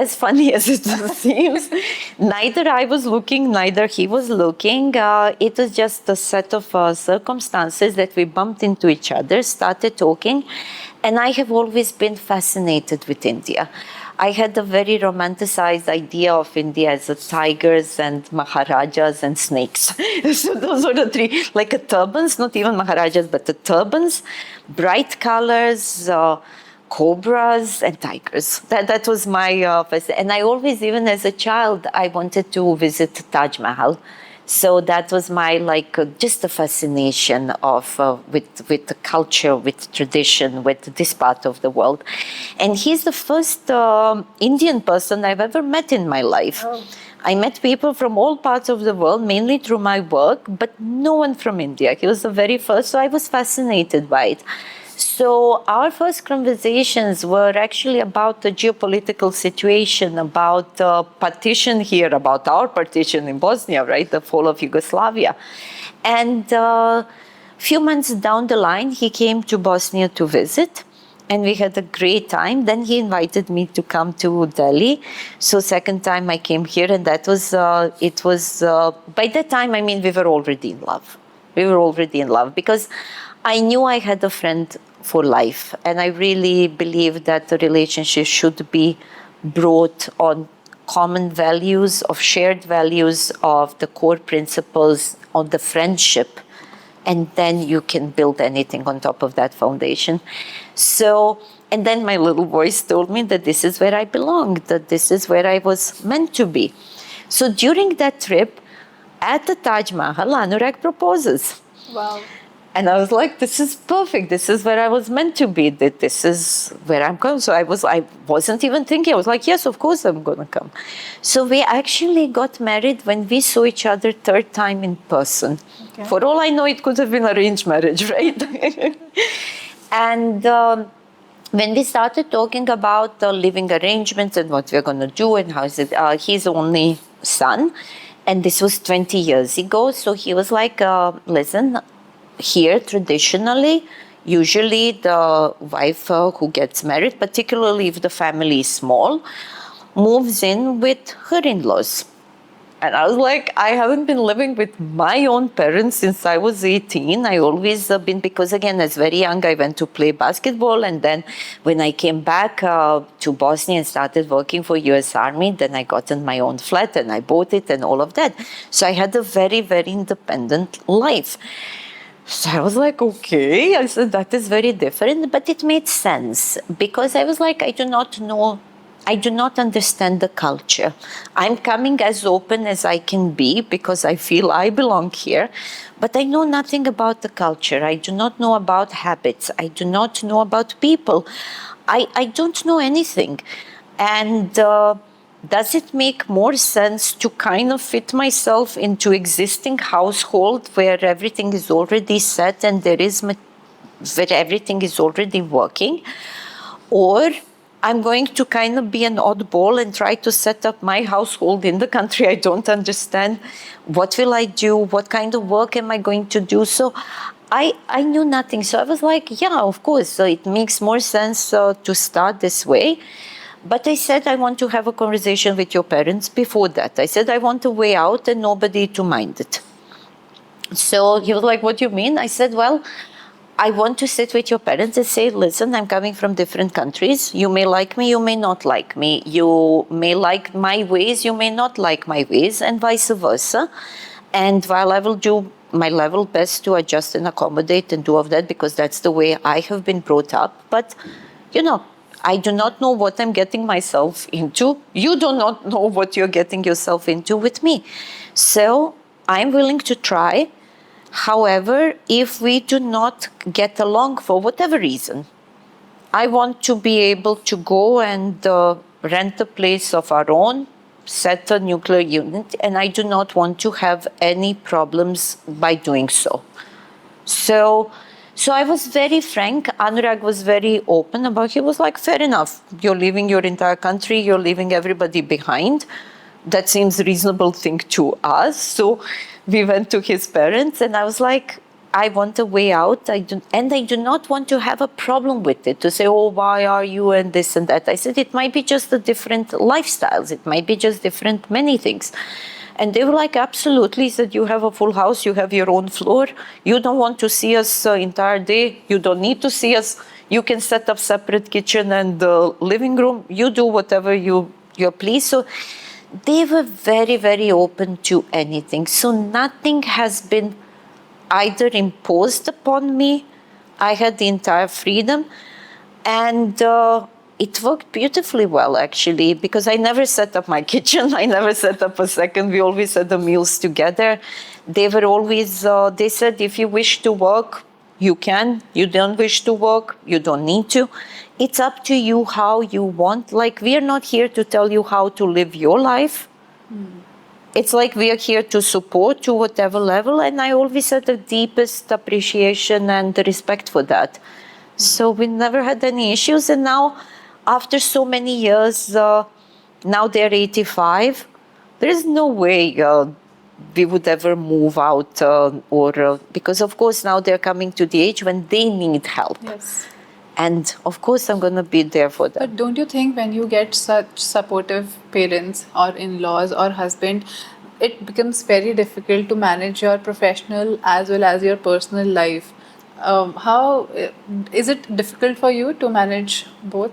as funny as it seems, neither I was looking, neither he was looking. It was just a set of circumstances that we bumped into each other, started talking. And I have always been fascinated with India. I had a very romanticized idea of India as a tigers and maharajas and snakes. So those were the three, like a turbans, not even maharajas, but the turbans, bright colors, cobras and tigers. That was my and I always, even as a child, I wanted to visit Taj Mahal. So that was my just a fascination of with the culture, with tradition, with this part of the world. And he's the first Indian person I've ever met in my life. Oh. I met people from all parts of the world, mainly through my work, but no one from India. He was the very first, so I was fascinated by it. So our first conversations were actually about the geopolitical situation, about partition here, about our partition in Bosnia, right, the fall of Yugoslavia. And a few months down the line, he came to Bosnia to visit. And we had a great time. Then he invited me to come to Delhi. So second time I came here, and that was, by that time, I mean, we were already in love. We were already in love because I knew I had a friend for life. And I really believe that the relationship should be brought on common values, of shared values, of the core principles, of the friendship. And then you can build anything on top of that foundation. So, and then my little voice told me that this is where I belong, that this is where I was meant to be. So during that trip, at the Taj Mahal, Anurag proposes. Wow. And I was like, this is perfect. This is where I was meant to be. That this is where I'm going. So I wasn't even thinking. I was like, yes, of course I'm going to come. So we actually got married when we saw each other third time in person. Okay. For all I know, it could have been arranged marriage, right? And when we started talking about the living arrangements and what we're going to do and how is it, he's the only son. And this was 20 years ago. So he was like, listen, here, traditionally, usually the wife who gets married, particularly if the family is small, moves in with her in-laws. And I was like, I haven't been living with my own parents since I was 18. I always been, because again, as very young, I went to play basketball. And then when I came back to Bosnia and started working for US Army, then I got in my own flat and I bought it and all of that. So I had a very, very independent life. So I was like, okay, I said, that is very different, but it made sense because I was like, I do not understand the culture. I'm coming as open as I can be because I feel I belong here, but I know nothing about the culture. I do not know about habits. I do not know about people. I don't know anything. And does it make more sense to kind of fit myself into existing household where everything is already set and where everything is already working? Or I'm going to kind of be an oddball and try to set up my household in the country I don't understand. What will I do? What kind of work am I going to do? So I knew nothing. So I was like, yeah, of course. So it makes more sense to start this way. But I said, I want to have a conversation with your parents before that. I said, I want a way out and nobody to mind it. So he was like, what do you mean? I said, well, I want to sit with your parents and say, listen, I'm coming from different countries. You may like me, you may not like me. You may like my ways, you may not like my ways, and vice versa. And while I will do my level best to adjust and accommodate and do all of that, because that's the way I have been brought up. But, I do not know what I'm getting myself into. You do not know what you're getting yourself into with me. So I'm willing to try. However, if we do not get along for whatever reason, I want to be able to go and rent a place of our own, set a nuclear unit, and I do not want to have any problems by doing so. So I was very frank. Anurag was very open about it. He was like, fair enough. You're leaving your entire country. You're leaving everybody behind. That seems a reasonable thing to us. So we went to his parents and I was like, I want a way out. I do not want to have a problem with it, to say, oh, why are you and this and that. I said, it might be just the different lifestyles. It might be just different many things. And they were like, absolutely. He said, you have a full house. You have your own floor. You don't want to see us entire day. You don't need to see us. You can set up separate kitchen and living room. You do whatever you please. So they were very, very open to anything. So nothing has been either imposed upon me. I had the entire freedom, and it worked beautifully well, actually, because I never set up my kitchen. I never set up a second. We always had the meals together. They were always, they said, if you wish to work, you can. You don't wish to work, you don't need to. It's up to you how you want. Like, we are not here to tell you how to live your life. It's like we are here to support to whatever level, and I always had the deepest appreciation and respect for that. So we never had any issues, and now, after so many years, now they're 85, there is no way we would ever move out, because of course now they're coming to the age when they need help. Yes. And of course I'm going to be there for them. But don't you think when you get such supportive parents or in-laws or husband, it becomes very difficult to manage your professional as well as your personal life? How is it difficult for you to manage both?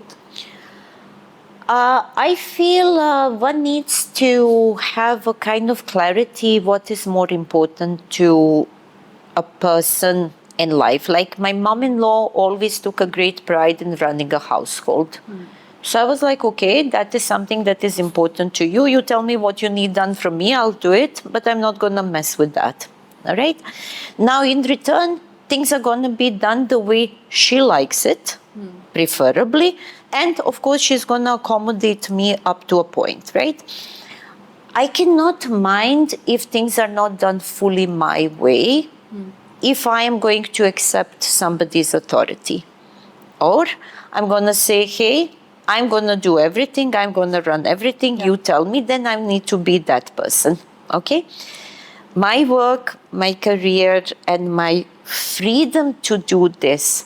I feel one needs to have a kind of clarity what is more important to a person in life. Like, my mom-in-law always took a great pride in running a household. So I was like, okay, that is something that is important to you. You tell me what you need done from me, I'll do it, but I'm not going to mess with that. All right? Now, in return, things are going to be done the way she likes it, preferably. And of course, she's going to accommodate me up to a point, right? I cannot mind if things are not done fully my way, if I am going to accept somebody's authority. Or I'm going to say, hey, I'm going to do everything, I'm going to run everything, you tell me, then I need to be that person, okay? My work, my career, and my freedom to do this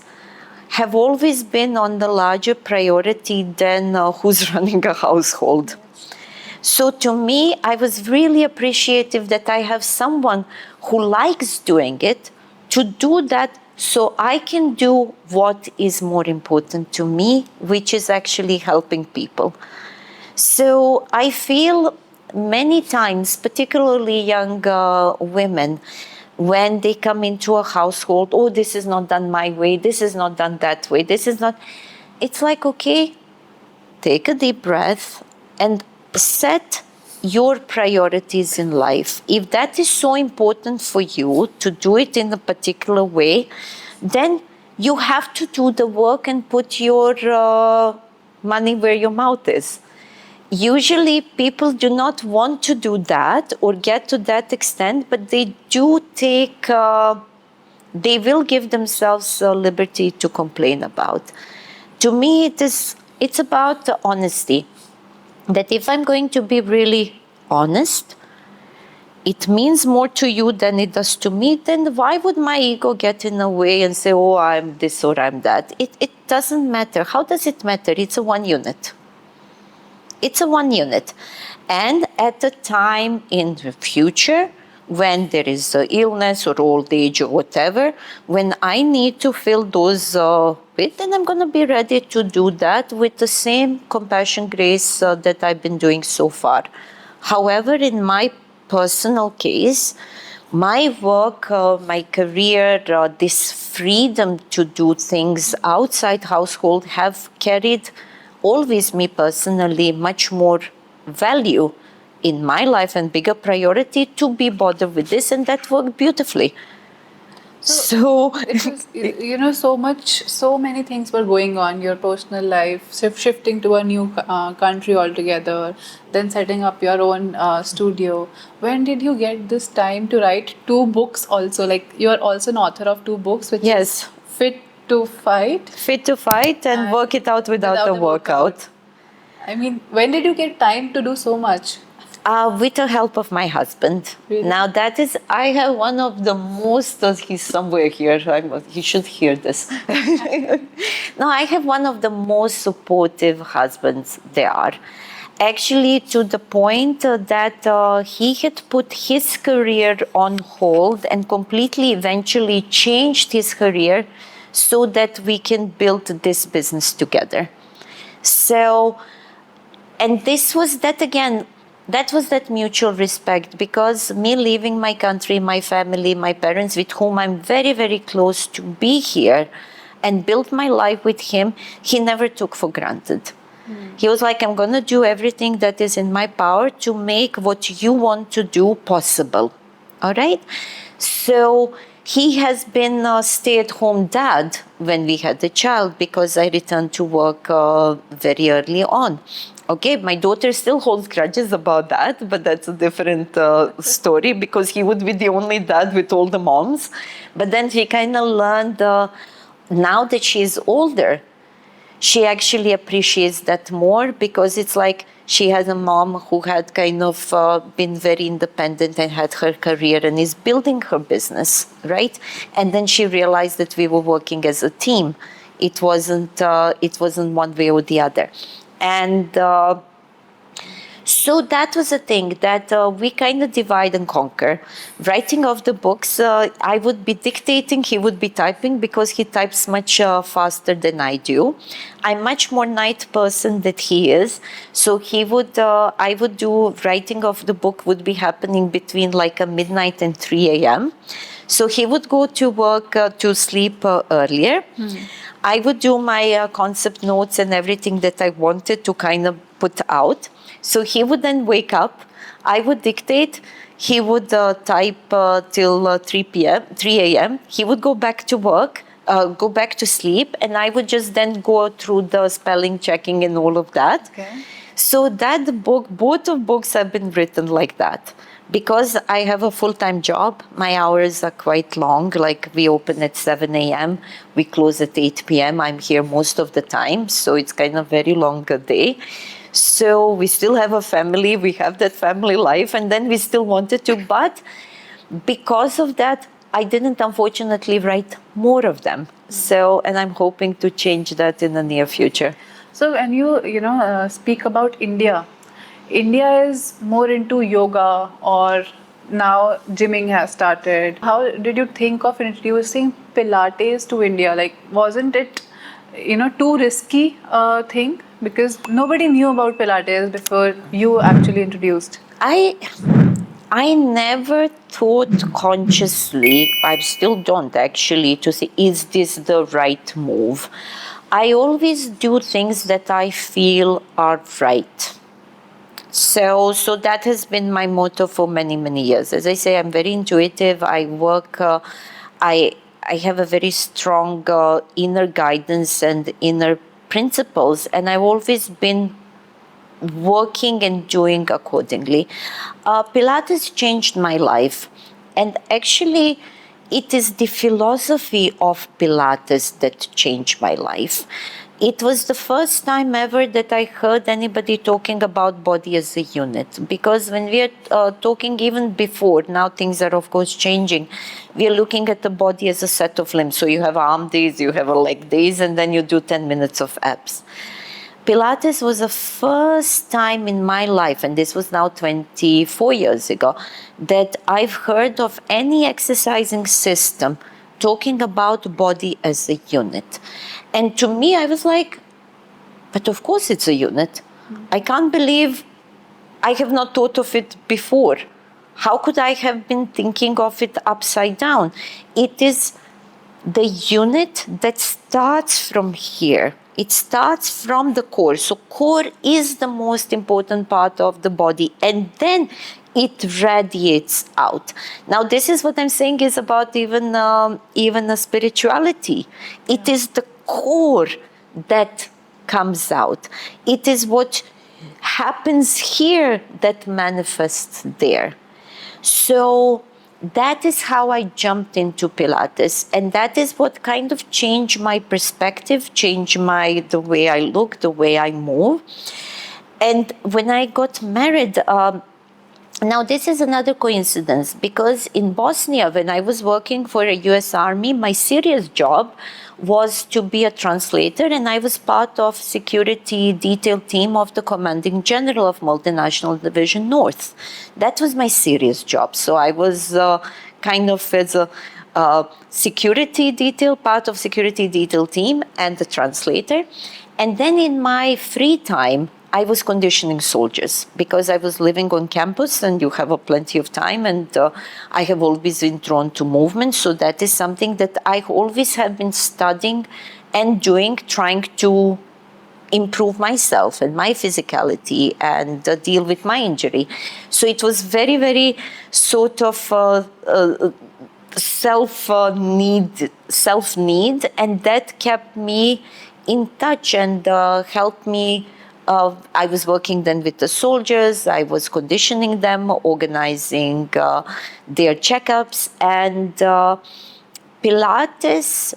have always been on the larger priority than who's running a household. So to me, I was really appreciative that I have someone who likes doing it to do that, so I can do what is more important to me, which is actually helping people. So I feel many times, particularly young women, when they come into a household, oh, this is not done my way, this is not done that way, this is not... It's like, okay, take a deep breath and set your priorities in life. If that is so important for you to do it in a particular way, then you have to do the work and put your money where your mouth is. Usually people do not want to do that or get to that extent, but they do take, they will give themselves liberty to complain about. To me, it's about honesty. That if I'm going to be really honest, it means more to you than it does to me, then why would my ego get in the way and say, oh, I'm this or I'm that? It doesn't matter. How does it matter? It's a one unit. It's a one unit. And at a time in the future, when there is illness or old age or whatever, when I need to fill those with, then I'm going to be ready to do that with the same compassion, grace that I've been doing so far. However, in my personal case, my work, my career, this freedom to do things outside household have carried always me personally much more value in my life and bigger priority to be bothered with this, and that worked beautifully. So it was, so many things were going on. Your personal life, shifting to a new country altogether, then setting up your own studio. When did you get this time to write 2 books also? Like, you are also an author of 2 books, which yes, is Fit to Fight. Fit to Fight and Work It Out Without a Workout. I mean, when did you get time to do so much? With the help of my husband. Really? Now that is, I have one of the most, he's somewhere here, he should hear this. No, I have one of the most supportive husbands there are. Actually, to the point that he had put his career on hold and completely eventually changed his career so that we can build this business together. So, and this was that again, that was that mutual respect, because me leaving my country, my family, my parents, with whom I'm very, very close, to be here and build my life with him, he never took for granted. He was like, I'm going to do everything that is in my power to make what you want to do possible. All right? So he has been a stay-at-home dad when we had the child, because I returned to work very early on. Okay, my daughter still holds grudges about that, but that's a different story, because he would be the only dad with all the moms. But then he kind of learned, now that she's older, she actually appreciates that more, because it's like she has a mom who had kind of been very independent and had her career and is building her business, right? And then she realized that we were working as a team. It wasn't one way or the other. And so that was a thing that we kind of divide and conquer. Writing of the books, I would be dictating, he would be typing, because he types much faster than I do. I'm much more night person than he is. So he would, I would do, writing of the book would be happening between like a midnight and 3 a.m. So he would go to work to sleep earlier. I would do my concept notes and everything that I wanted to kind of put out. So he would then wake up, I would dictate, he would type till 3 a.m. He would go back to work, go back to sleep, and I would just then go through the spelling checking and all of that. Okay. So that book, both of books have been written like that. Because I have a full-time job, my hours are quite long. Like, we open at 7 a.m., we close at 8 p.m. I'm here most of the time, so it's kind of very long a day. So we still have a family, we have that family life, and then we still wanted to, but because of that, I didn't unfortunately write more of them. So, and I'm hoping to change that in the near future. So when you speak about India, India is more into yoga, or now gymming has started. How did you think of introducing Pilates to India? Like, wasn't it, too risky thing? Because nobody knew about Pilates before you actually introduced. I never thought consciously, I still don't actually, to say, is this the right move? I always do things that I feel are right. So that has been my motto for many, many years. As I say, I'm very intuitive. I work, I have a very strong inner guidance and inner principles, and I've always been working and doing accordingly. Pilates changed my life, and actually it is the philosophy of Pilates that changed my life. It was the first time ever that I heard anybody talking about body as a unit, because when we are talking even before, now things are of course changing, we are looking at the body as a set of limbs. So you have arm days, you have a leg days, and then you do 10 minutes of abs. Pilates was the first time in my life, and this was now 24 years ago, that I've heard of any exercising system talking about body as a unit. And to me, I was like, but of course it's a unit. I can't believe I have not thought of it before. How could I have been thinking of it upside down? It is the unit that starts from here It starts from the core. So core is the most important part of the body, and then it radiates out. Now, this is what I'm saying is about even a spirituality. It is the core that comes out. It is what happens here that manifests there. So that is how I jumped into Pilates, and that is what kind of changed my perspective, changed the way I look, the way I move. And when I got married, now this is another coincidence, because in Bosnia, when I was working for a US Army, my serious job was to be a translator, and I was part of security detail team of the commanding general of multinational division North. That was my serious job. So I was kind of as a security detail, part of security detail team and the translator. And then in my free time, I was conditioning soldiers because I was living on campus and you have plenty of time, and I have always been drawn to movement. So that is something that I always have been studying and doing, trying to improve myself and my physicality and deal with my injury. So it was very, very sort of self-need, and that kept me in touch and helped me. I was working then with the soldiers, I was conditioning them, organizing their checkups, and Pilates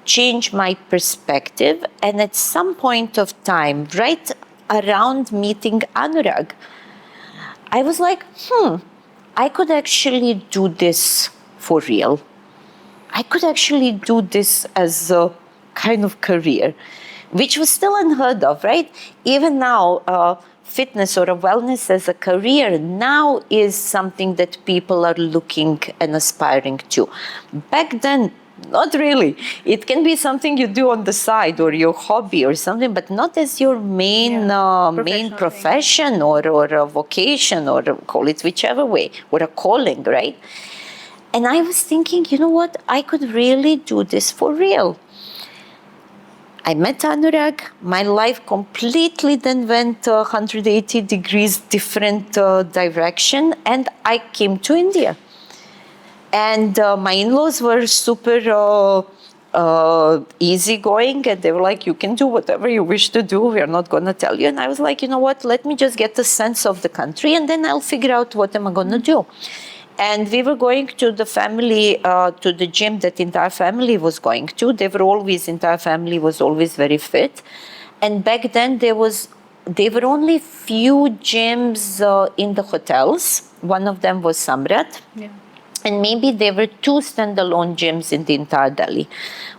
changed my perspective. And at some point of time, right around meeting Anurag, I was like, I could actually do this for real. I could actually do this as a kind of career, which was still unheard of, right? Even now, fitness or a wellness as a career now is something that people are looking and aspiring to. Back then, not really. It can be something you do on the side or your hobby or something, but not as your main profession or a vocation, or call it whichever way, or a calling, right? And I was thinking, you know what? I could really do this for real. I met Anurag, my life completely then went 180 degrees different direction, and I came to India. And my in-laws were super easygoing, and they were like, you can do whatever you wish to do, we are not going to tell you. And I was like, you know what, let me just get the sense of the country, and then I'll figure out what am I going to do. And we were going to the family, to the gym that entire family was going to. Entire family was always very fit. And back then there were only few gyms in the hotels. One of them was Samrat. Yeah. And maybe there were 2 standalone gyms in the entire Delhi.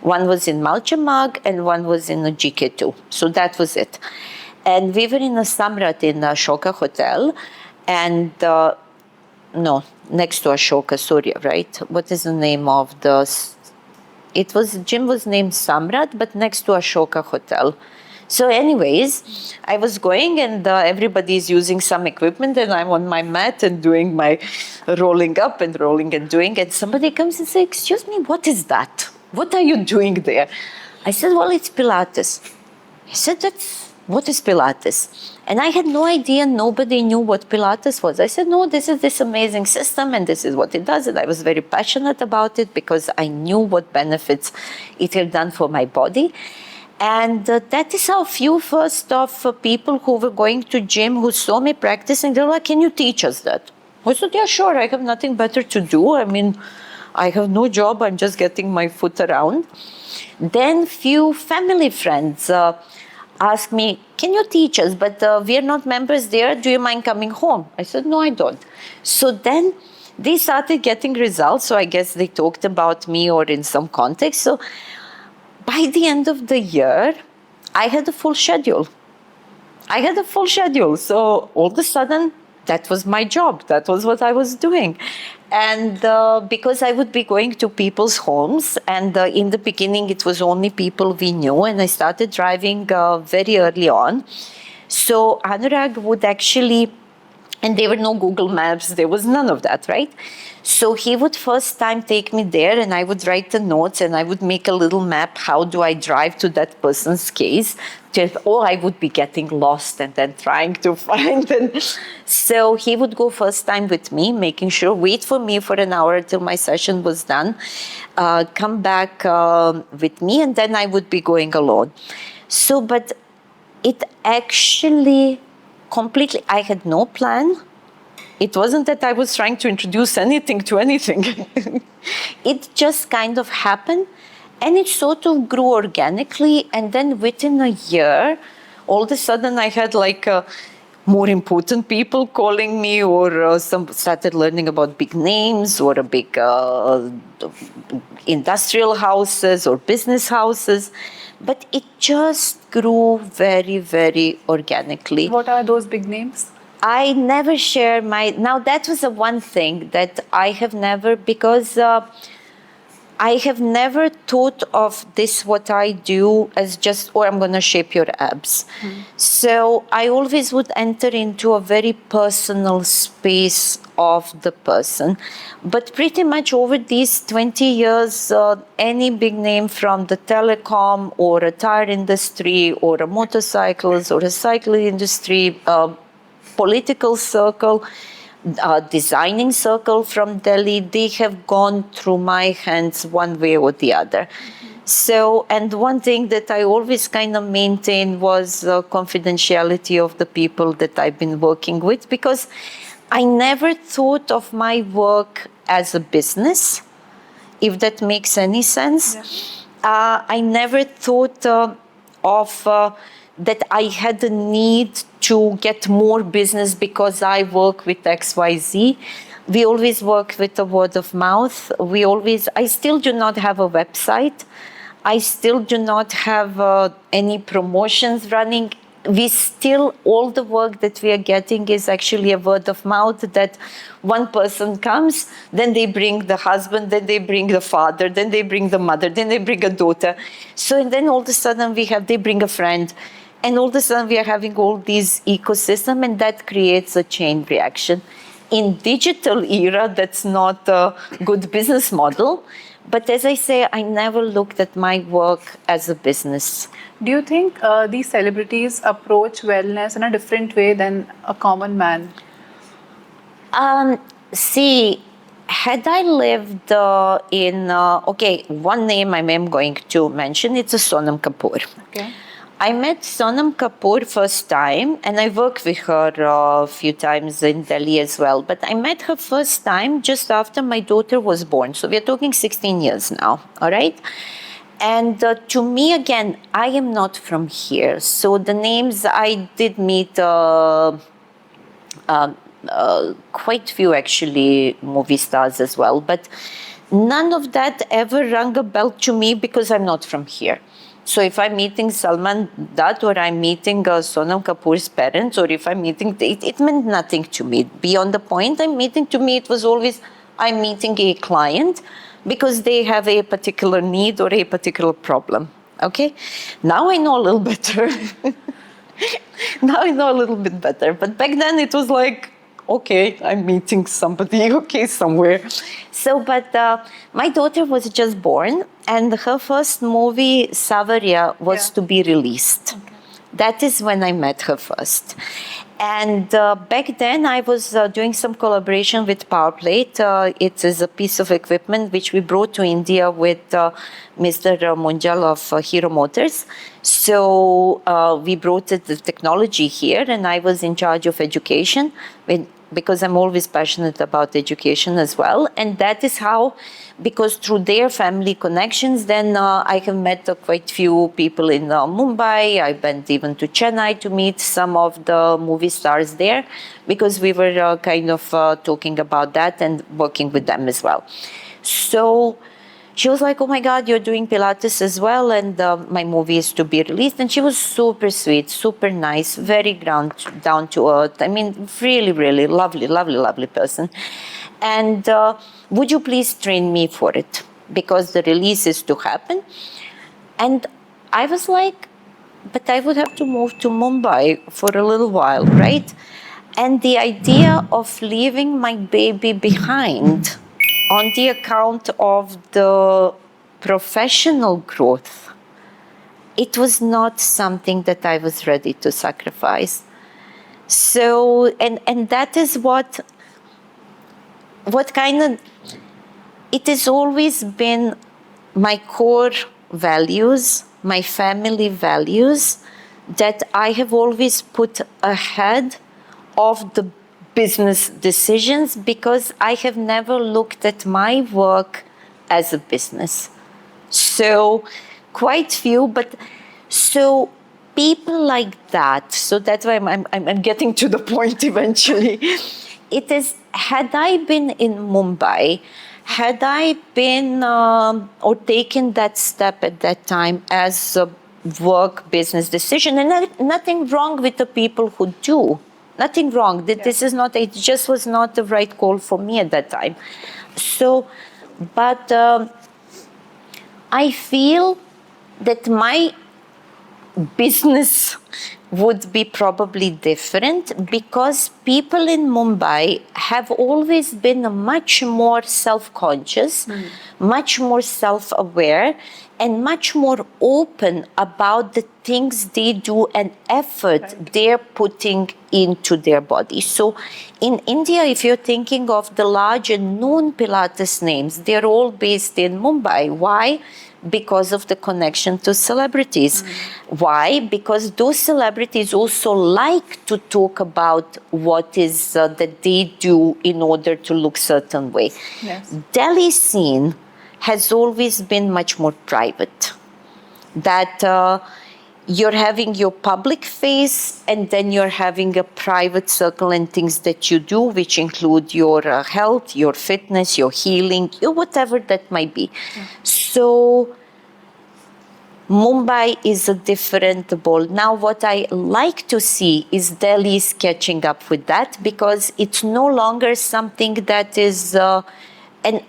One was in Malchamag and one was in the GK2. So that was it. And we were in a Samrat in the Ashoka Hotel, and next to Ashoka, Surya, right? What is the name of gym was named Samrat, but next to Ashoka Hotel. So anyways, I was going, and everybody's using some equipment, and I'm on my mat and doing my rolling up and rolling and doing, and somebody comes and says, excuse me, what is that? What are you doing there? I said, well, it's Pilates. He said, what is Pilates? And I had no idea, nobody knew what Pilates was. I said, no, this is this amazing system, and this is what it does. And I was very passionate about it because I knew what benefits it had done for my body. And that is how few first of people who were going to gym, who saw me practicing, they were like, can you teach us that? I said, yeah, sure, I have nothing better to do. I mean, I have no job, I'm just getting my foot around. Then few family friends asked me, can you teach us? But we are not members there. Do you mind coming home? I said, no, I don't. So then they started getting results. So I guess they talked about me or in some context. So by the end of the year, I had a full schedule. So all of a sudden, that was my job. That was what I was doing. And because I would be going to people's homes, and in the beginning it was only people we knew, and I started driving very early on. So Anurag would actually And there were no Google Maps. There was none of that, right? So he would first time take me there, and I would write the notes, and I would make a little map. How do I drive to that person's case? Or I would be getting lost and then trying to find it. So he would go first time with me, making sure, wait for me for an hour till my session was done, come back with me, and then I would be going alone. So, but it actually completely, I had no plan. It wasn't that I was trying to introduce anything to anything. It just kind of happened, and it sort of grew organically. And then within a year, all of a sudden I had like more important people calling me, or some started learning about big names, or a big industrial houses or business houses. But it just grew very, very organically. What are those big names? I never share now that was the one thing that I have never, because I have never thought of this, what I do, as just, or I'm going to shape your abs. So I always would enter into a very personal space of the person. But pretty much over these 20 years, any big name from the telecom or a tire industry or a motorcycles or a cycle industry, political circle, designing circle from Delhi, they have gone through my hands one way or the other. So, and one thing that I always kind of maintain was confidentiality of the people that I've been working with, because I never thought of my work as a business, if that makes any sense. Yeah. I never thought of that I had a need to get more business because I work with XYZ. We always work with the word of mouth. I still do not have a website. I still do not have any promotions running. All the work that we are getting is actually a word of mouth, that one person comes, then they bring the husband, then they bring the father, then they bring the mother, then they bring a daughter. So, and then all of a sudden they bring a friend. And all of a sudden we are having all these ecosystem, and that creates a chain reaction. In digital era, that's not a good business model. But as I say, I never looked at my work as a business. Do you think these celebrities approach wellness in a different way than a common man? See, had I lived one name I am going to mention, it's a Sonal Kapoor. Okay. I met Sonal Kapoor first time, and I worked with her a few times in Delhi as well. But I met her first time just after my daughter was born. So we're talking 16 years now, all right? And to me, again, I am not from here. So the names I did meet quite few, actually, movie stars as well. But none of that ever rang a bell to me because I'm not from here. So if I'm meeting Salman Dutt, or I'm meeting Sonal Kapoor's parents, or if I'm meeting, it meant nothing to me. Beyond the point I'm meeting, to me it was always, I'm meeting a client because they have a particular need or a particular problem. Okay? Now I know a little better. Now I know a little bit better. But back then it was like, okay, I'm meeting somebody, okay, somewhere. So, but my daughter was just born, and her first movie, Savaria, was to be released. Okay. That is when I met her first. And back then I was doing some collaboration with Powerplate. It is a piece of equipment which we brought to India with Mr. Munjal of Hero Motors. So we brought the technology here, and I was in charge of education because I'm always passionate about education as well. And that is how, because through their family connections, then I have met quite few people in Mumbai. I went even to Chennai to meet some of the movie stars there, because we were kind of talking about that and working with them as well. So she was like, oh my God, you're doing Pilates as well, and my movie is to be released. And she was super sweet, super nice, very down to earth. I mean, really, really lovely, lovely, lovely person. And would you please train me for it? Because the release is to happen. And I was like, but I would have to move to Mumbai for a little while, right? And the idea of leaving my baby behind on the account of the professional growth, it was not something that I was ready to sacrifice. So, and that is what kind of, it has always been my core values, my family values, that I have always put ahead of the business decisions, because I have never looked at my work as a business. So quite few, but so people like that, so that's why I'm getting to the point eventually. It is, had I been in Mumbai, had I been or taken that step at that time as a work business decision, and nothing wrong with the people who do, nothing wrong. That this is not, it just was not the right call for me at that time. So, but I feel that my business would be probably different, because people in Mumbai have always been much more self-conscious, much more self-aware, and much more open about the things they do and effort they're putting into their body. So in India, if you're thinking of the large and known Pilates names, they're all based in Mumbai. Why? Because of the connection to celebrities. Why? Because those celebrities also like to talk about what is that they do in order to look certain way. Yes. Delhi scene has always been much more private. That you're having your public face, and then you're having a private circle and things that you do, which include your health, your fitness, your healing, whatever that might be. So Mumbai is a different ball. Now, what I like to see is Delhi is catching up with that, because it's no longer something that is, and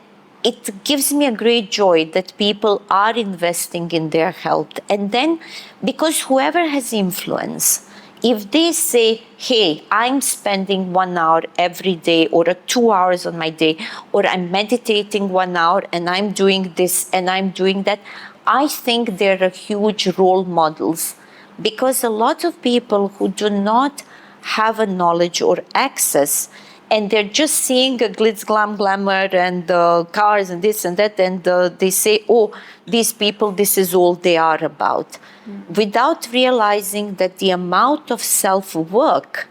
it gives me a great joy that people are investing in their health. And then, because whoever has influence, if they say, hey, I'm spending 1 hour every day, or 2 hours on my day, or I'm meditating 1 hour and I'm doing this and I'm doing that, I think they're huge role models, because a lot of people who do not have a knowledge or access, and they're just seeing a glitz, glam, glamour, and cars and this and that, and they say, oh, these people, this is all they are about. Without realizing that the amount of self-work,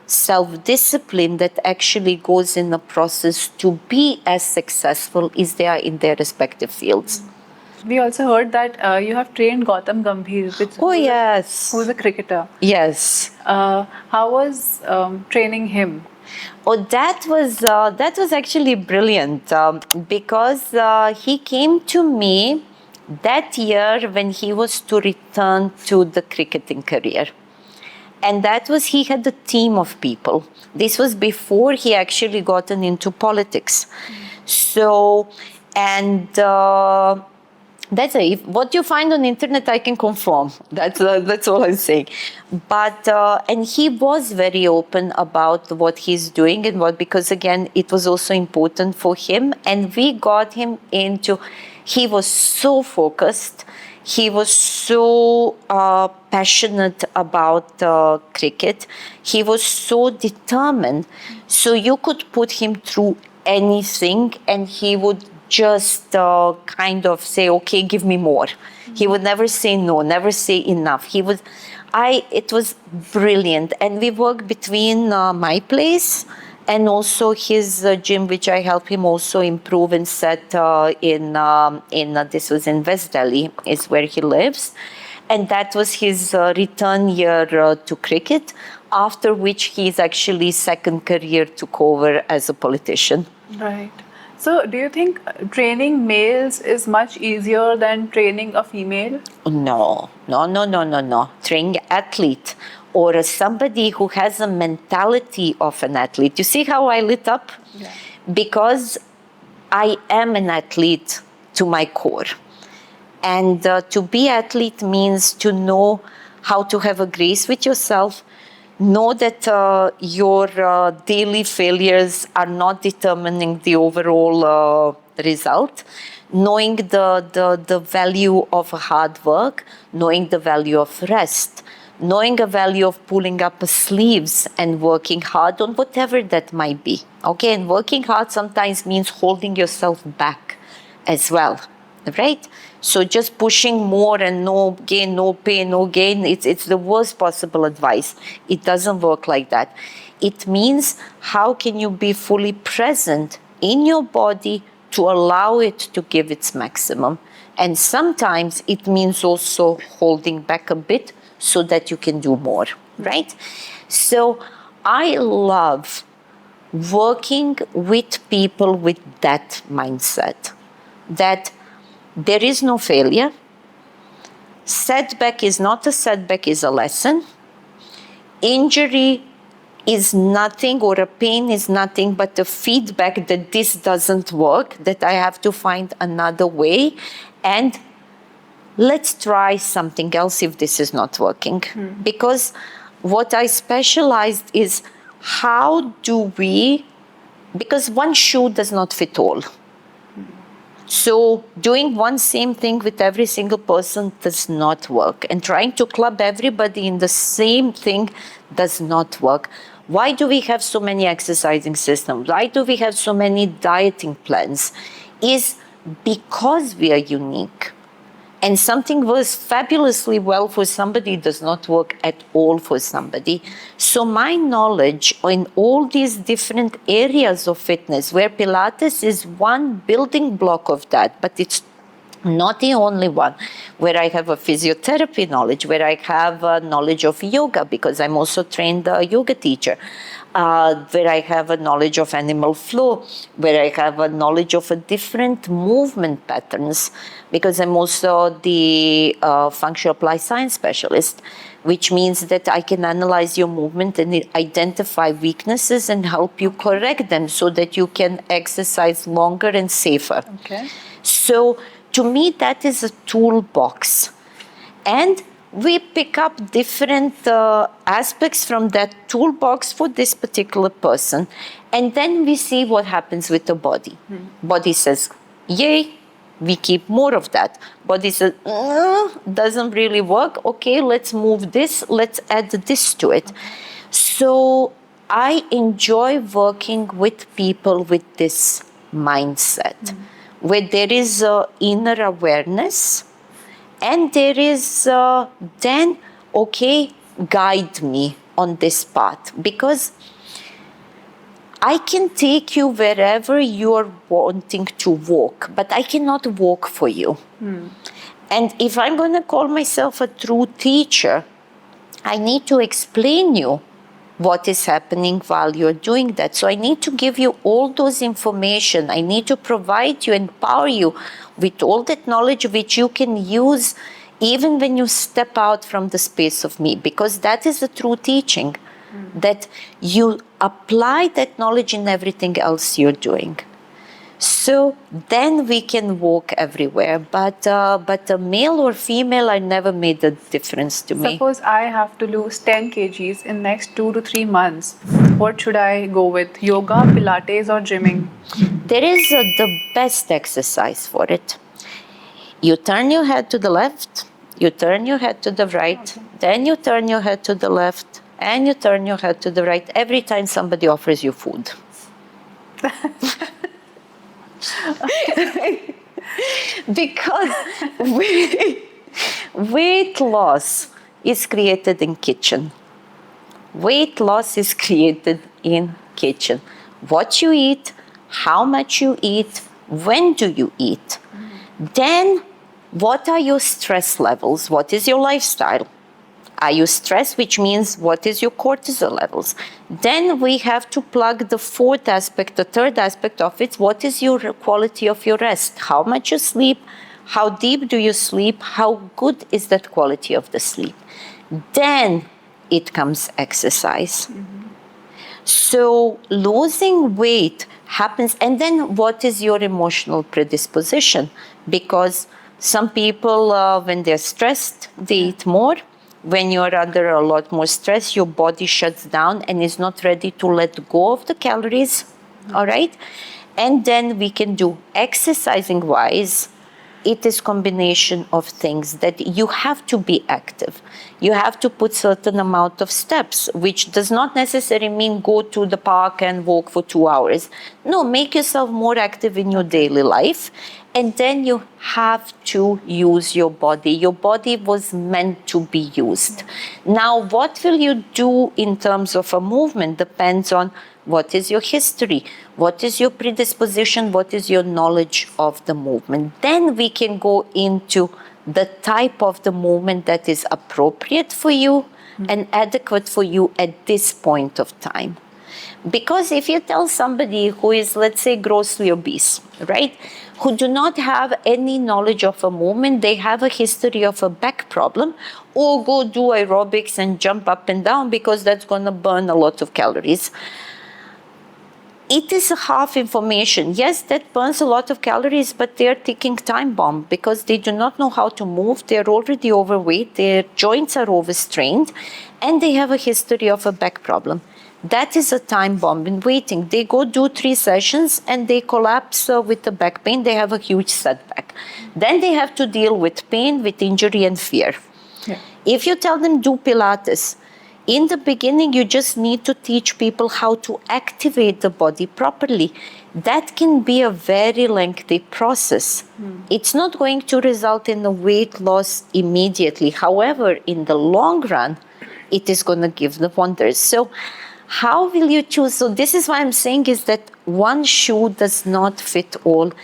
self-discipline that actually goes in the process to be as successful as they are in their respective fields. We also heard that you have trained Gautam Gambhir, Yes. who's a cricketer. Yes. How was training him? Oh, that was actually brilliant, because he came to me that year when he was to return to the cricketing career. And that was, he had a team of people. This was before he actually gotten into politics. So, and that's it. What you find on the internet, I can confirm. That's all I'm saying. But and he was very open about what he's doing and what, because again, it was also important for him. And we got him into. He was so focused. He was so passionate about cricket. He was so determined. So you could put him through anything, and he would just kind of say, okay, give me more. He would never say no, never say enough. It was brilliant. And we worked between my place and also his gym, which I helped him also improve and set this was in West Delhi, is where he lives. And that was his return year to cricket, after which his actually second career took over as a politician. Right. So, do you think training males is much easier than training a female? No. Training athlete, or somebody who has a mentality of an athlete. You see how I lit up? Yeah. Because I am an athlete to my core. And to be athlete means to know how to have a grace with yourself, Know that your daily failures are not determining the overall result. Knowing the value of hard work, knowing the value of rest, knowing the value of pulling up sleeves and working hard on whatever that might be. Okay, and working hard sometimes means holding yourself back as well, right? So just pushing more and no gain, no pain, no gain, it's the worst possible advice. It doesn't work like that. It means how can you be fully present in your body to allow it to give its maximum. And sometimes it means also holding back a bit so that you can do more, right? So I love working with people with that mindset, that there is no failure. Setback is not a setback, is a lesson. Injury is nothing, or a pain is nothing but a feedback that this doesn't work, that I have to find another way, and let's try something else if this is not working. Because what I specialized is how do we, because one shoe does not fit all. So doing one same thing with every single person does not work. And trying to club everybody in the same thing does not work. Why do we have so many exercising systems? Why do we have so many dieting plans? Is because we are unique. And something works fabulously well for somebody does not work at all for somebody. So my knowledge in all these different areas of fitness, where Pilates is one building block of that, but it's not the only one, where I have a physiotherapy knowledge, where I have a knowledge of yoga, because I'm also trained a yoga teacher, where I have a knowledge of animal flow, where I have a knowledge of a different movement patterns, because I'm also the functional applied science specialist, which means that I can analyze your movement and identify weaknesses and help you correct them so that you can exercise longer and safer. Okay. So to me, that is a toolbox. And we pick up different aspects from that toolbox for this particular person. And then we see what happens with the body. Body says, yay, we keep more of that. Body says, doesn't really work. Okay, let's move this, let's add this to it. So I enjoy working with people with this mindset, where there is inner awareness, and there is then, okay, guide me on this path, because I can take you wherever you're wanting to walk, but I cannot walk for you. And if I'm going to call myself a true teacher, I need to explain you what is happening while you're doing that. So I need to give you all those information. I need to provide you, empower you with all that knowledge which you can use even when you step out from the space of me, because that is the true teaching, that you apply that knowledge in everything else you're doing. So then we can walk everywhere. But a male or female, I never made a difference to me. Suppose I have to lose 10 kgs in next 2 to 3 months. What should I go with? Yoga, Pilates or gymming? There is the best exercise for it. You turn your head to the left, you turn your head to the right, then you turn your head to the left, and you turn your head to the right every time somebody offers you food. Because weight loss is created in kitchen. Weight loss is created in kitchen. What you eat, how much you eat, when do you eat? Then what are your stress levels? What is your lifestyle? Are you stressed, which means what is your cortisol levels? Then we have to plug the fourth aspect, the third aspect of it. What is your quality of your rest? How much you sleep? How deep do you sleep? How good is that quality of the sleep? Then it comes exercise. So losing weight happens. And then what is your emotional predisposition? Because some people, when they're stressed, they eat more. when you're under a lot more stress, your body shuts down and is not ready to let go of the calories. All right? And then we can do exercising wise. It is combination of things that you have to be active. You have to put certain amount of steps, which does not necessarily mean go to the park and walk for 2 hours. No, make yourself more active in your daily life. And then you have to use your body. Your body was meant to be used. Now, what will you do in terms of a movement depends on what is your history, what is your predisposition, what is your knowledge of the movement. Then we can go into the type of the movement that is appropriate for you and adequate for you at this point of time. Because if you tell somebody who is, let's say, grossly obese, right, who do not have any knowledge of a movement, they have a history of a back problem, or go do aerobics and jump up and down because that's going to burn a lot of calories. It is half information. Yes, that burns a lot of calories, but they're ticking time bomb because they do not know how to move. They're already overweight. Their joints are overstrained, and they have a history of a back problem. That is a time bomb in waiting. They go do 3 sessions and they collapse with the back pain. They have a huge setback. Then they have to deal with pain, with injury and fear. Yeah. If you tell them do Pilates, in the beginning you just need to teach people how to activate the body properly. That can be a very lengthy process. It's not going to result in a weight loss immediately. However, in the long run, it is going to give the wonders. So how will you choose? So this is why I'm saying is that one shoe does not fit all.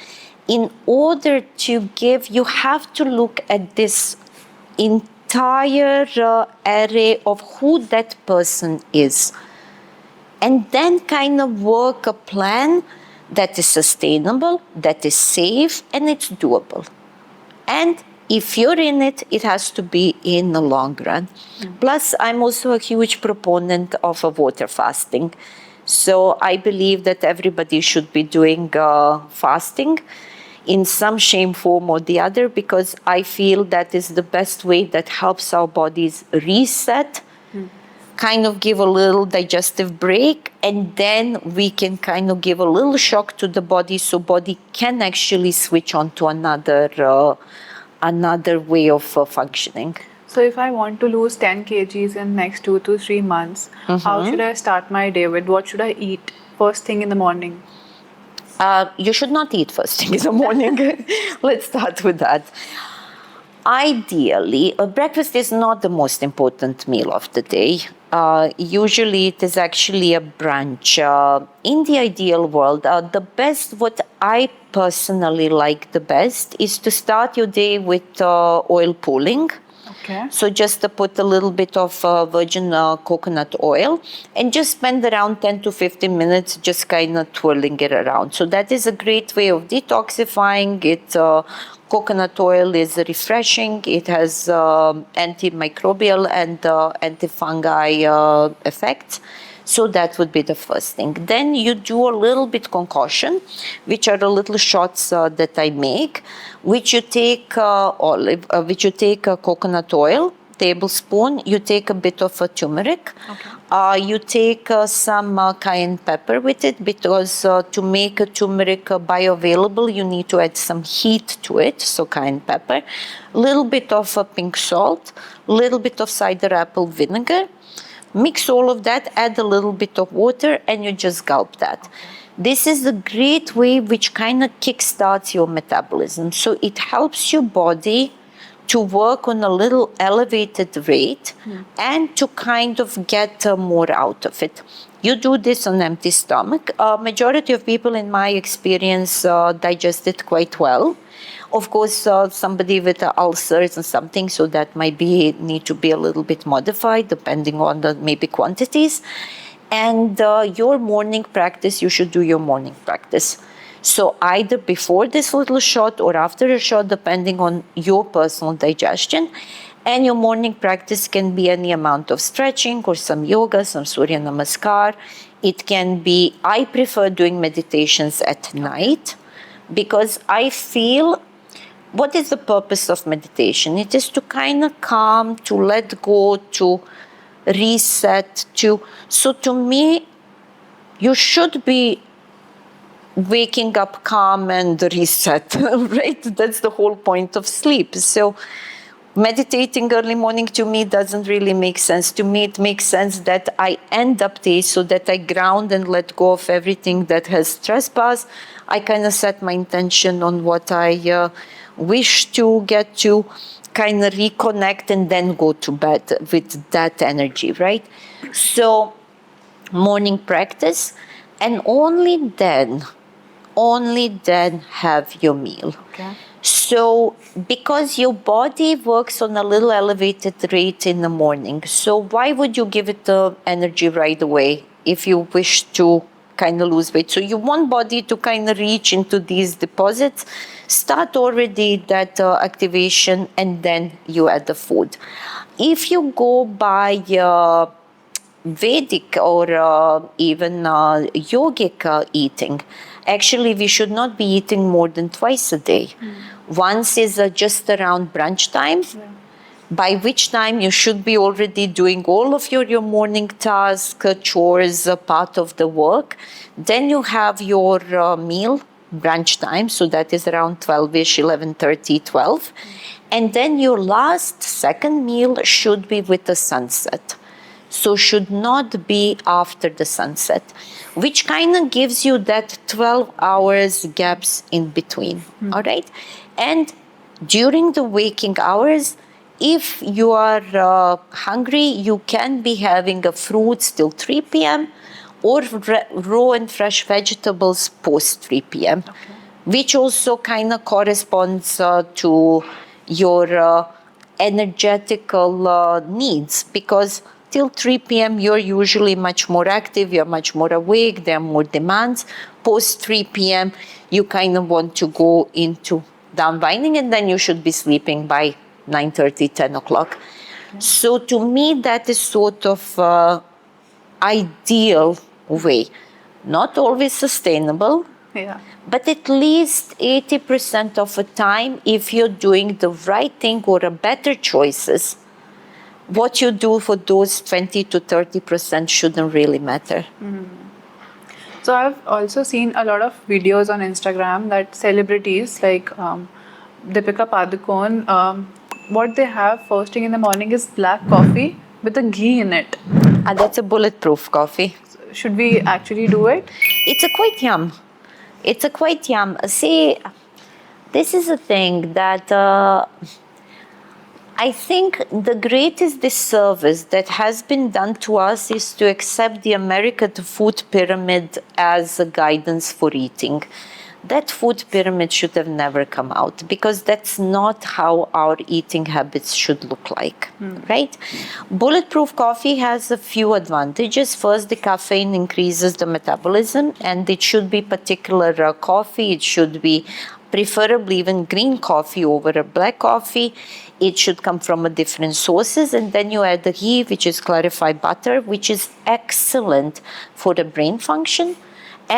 In order to give, you have to look at this entire array of who that person is. And then kind of work a plan that is sustainable, that is safe, and it's doable. And if you're in it, it has to be in the long run. Plus, I'm also a huge proponent of a water fasting. So I believe that everybody should be doing fasting in some shape, form or the other, because I feel that is the best way that helps our bodies reset, kind of give a little digestive break, and then we can kind of give a little shock to the body so body can actually switch on to another way of functioning. So if I want to lose 10 kgs in next 2 to 3 months, how should I start my day with? What should I eat first thing in the morning? You should not eat first thing in the morning. Let's start with that. Ideally, breakfast is not the most important meal of the day. Usually it is actually a brunch. In the ideal world, the best, what I personally like the best is to start your day with oil pulling. Okay. So just to put a little bit of virgin coconut oil and just spend around 10 to 15 minutes just kind of twirling it around. So that is a great way of detoxifying it. Coconut oil is refreshing. It has antimicrobial and antifungi effects. So that would be the first thing. Then you do a little bit concoction, which are the little shots that I make, which you take coconut oil, tablespoon, you take a bit of turmeric, you take some cayenne pepper with it, because to make a turmeric bioavailable, you need to add some heat to it, so cayenne pepper, a little bit of pink salt, a little bit of cider apple vinegar. Mix all of that, add a little bit of water, and you just gulp that. This is a great way which kind of kickstarts your metabolism. So it helps your body to work on a little elevated rate and to kind of get more out of it. You do this on empty stomach. Majority of people, in my experience, digest it quite well. Of course, somebody with ulcers and something, so that might need to be a little bit modified depending on the maybe quantities. And your morning practice, you should do your morning practice. So either before this little shot or after a shot, depending on your personal digestion. And your morning practice can be any amount of stretching or some yoga, some Surya Namaskar. It can be, I prefer doing meditations at night, because I feel what is the purpose of meditation? It is to kind of calm, to let go, to reset, so to me, you should be waking up calm and reset, right? That's the whole point of sleep. So meditating early morning to me doesn't really make sense. To me, it makes sense that I end up day so that I ground and let go of everything that has trespassed. I kind of set my intention on what I wish to get to, kind of reconnect and then go to bed with that energy, right? So morning practice, and only then have your meal. Okay. So because your body works on a little elevated rate in the morning, so why would you give it the energy right away if you wish to kind of lose weight? So you want body to kind of reach into these deposits, start already that activation, and then you add the food. If you go by Vedic or even yogic eating, actually we should not be eating more than twice a day. Once is just around brunch time, by which time you should be already doing all of your morning tasks, chores, part of the work. Then you have your meal, brunch time, so that is around 12ish, 11:30, 12. And then your last second meal should be with the sunset. So should not be after the sunset, which kind of gives you that 12 hours gaps in between, all right? And during the waking hours, if you are hungry, you can be having a fruit till 3 p.m. or raw and fresh vegetables post 3 p.m., which also kind of corresponds to your energetical needs, because till 3 p.m. you're usually much more active, you're much more awake, there are more demands. Post 3 p.m. you kind of want to go into downwinding, and then you should be sleeping by 9:30, 10 o'clock. So to me, that is sort of ideal way. Not always sustainable, but at least 80% of the time, if you're doing the right thing or a better choices, what you do for those 20 to 30% shouldn't really matter. So I've also seen a lot of videos on Instagram that celebrities like Deepika Padukone, what they have first thing in the morning is black coffee with a ghee in it. That's a bulletproof coffee. Should we actually do it? It's a quite yum. See, this is a thing that I think the greatest disservice that has been done to us is to accept the American food pyramid as a guidance for eating. That food pyramid should have never come out, because that's not how our eating habits should look like, right? Bulletproof coffee has a few advantages. First, the caffeine increases the metabolism, and it should be particular coffee. It should be preferably even green coffee over a black coffee. It should come from a different sources, and then you add the ghee, which is clarified butter, which is excellent for the brain function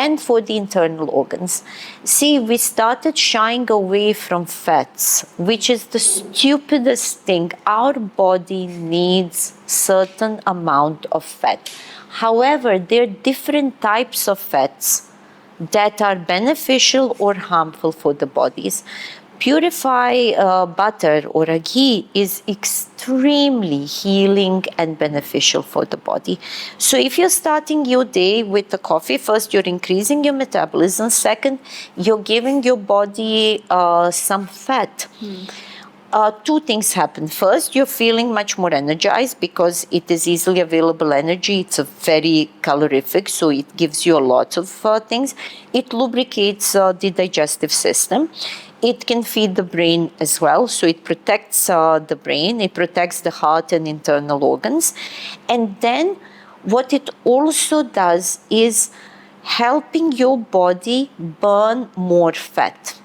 and for the internal organs. See, we started shying away from fats, which is the stupidest thing. Our body needs certain amount of fat. However, there are different types of fats that are beneficial or harmful for the bodies. Purified butter or a ghee is extremely healing and beneficial for the body. So if you're starting your day with the coffee, first you're increasing your metabolism. Second, you're giving your body some fat. Two things happen. First, you're feeling much more energized because it is easily available energy. It's a very calorific, so it gives you a lot of things. It lubricates the digestive system. It can feed the brain as well, so it protects the brain, it protects the heart and internal organs. And then what it also does is helping your body burn more fat.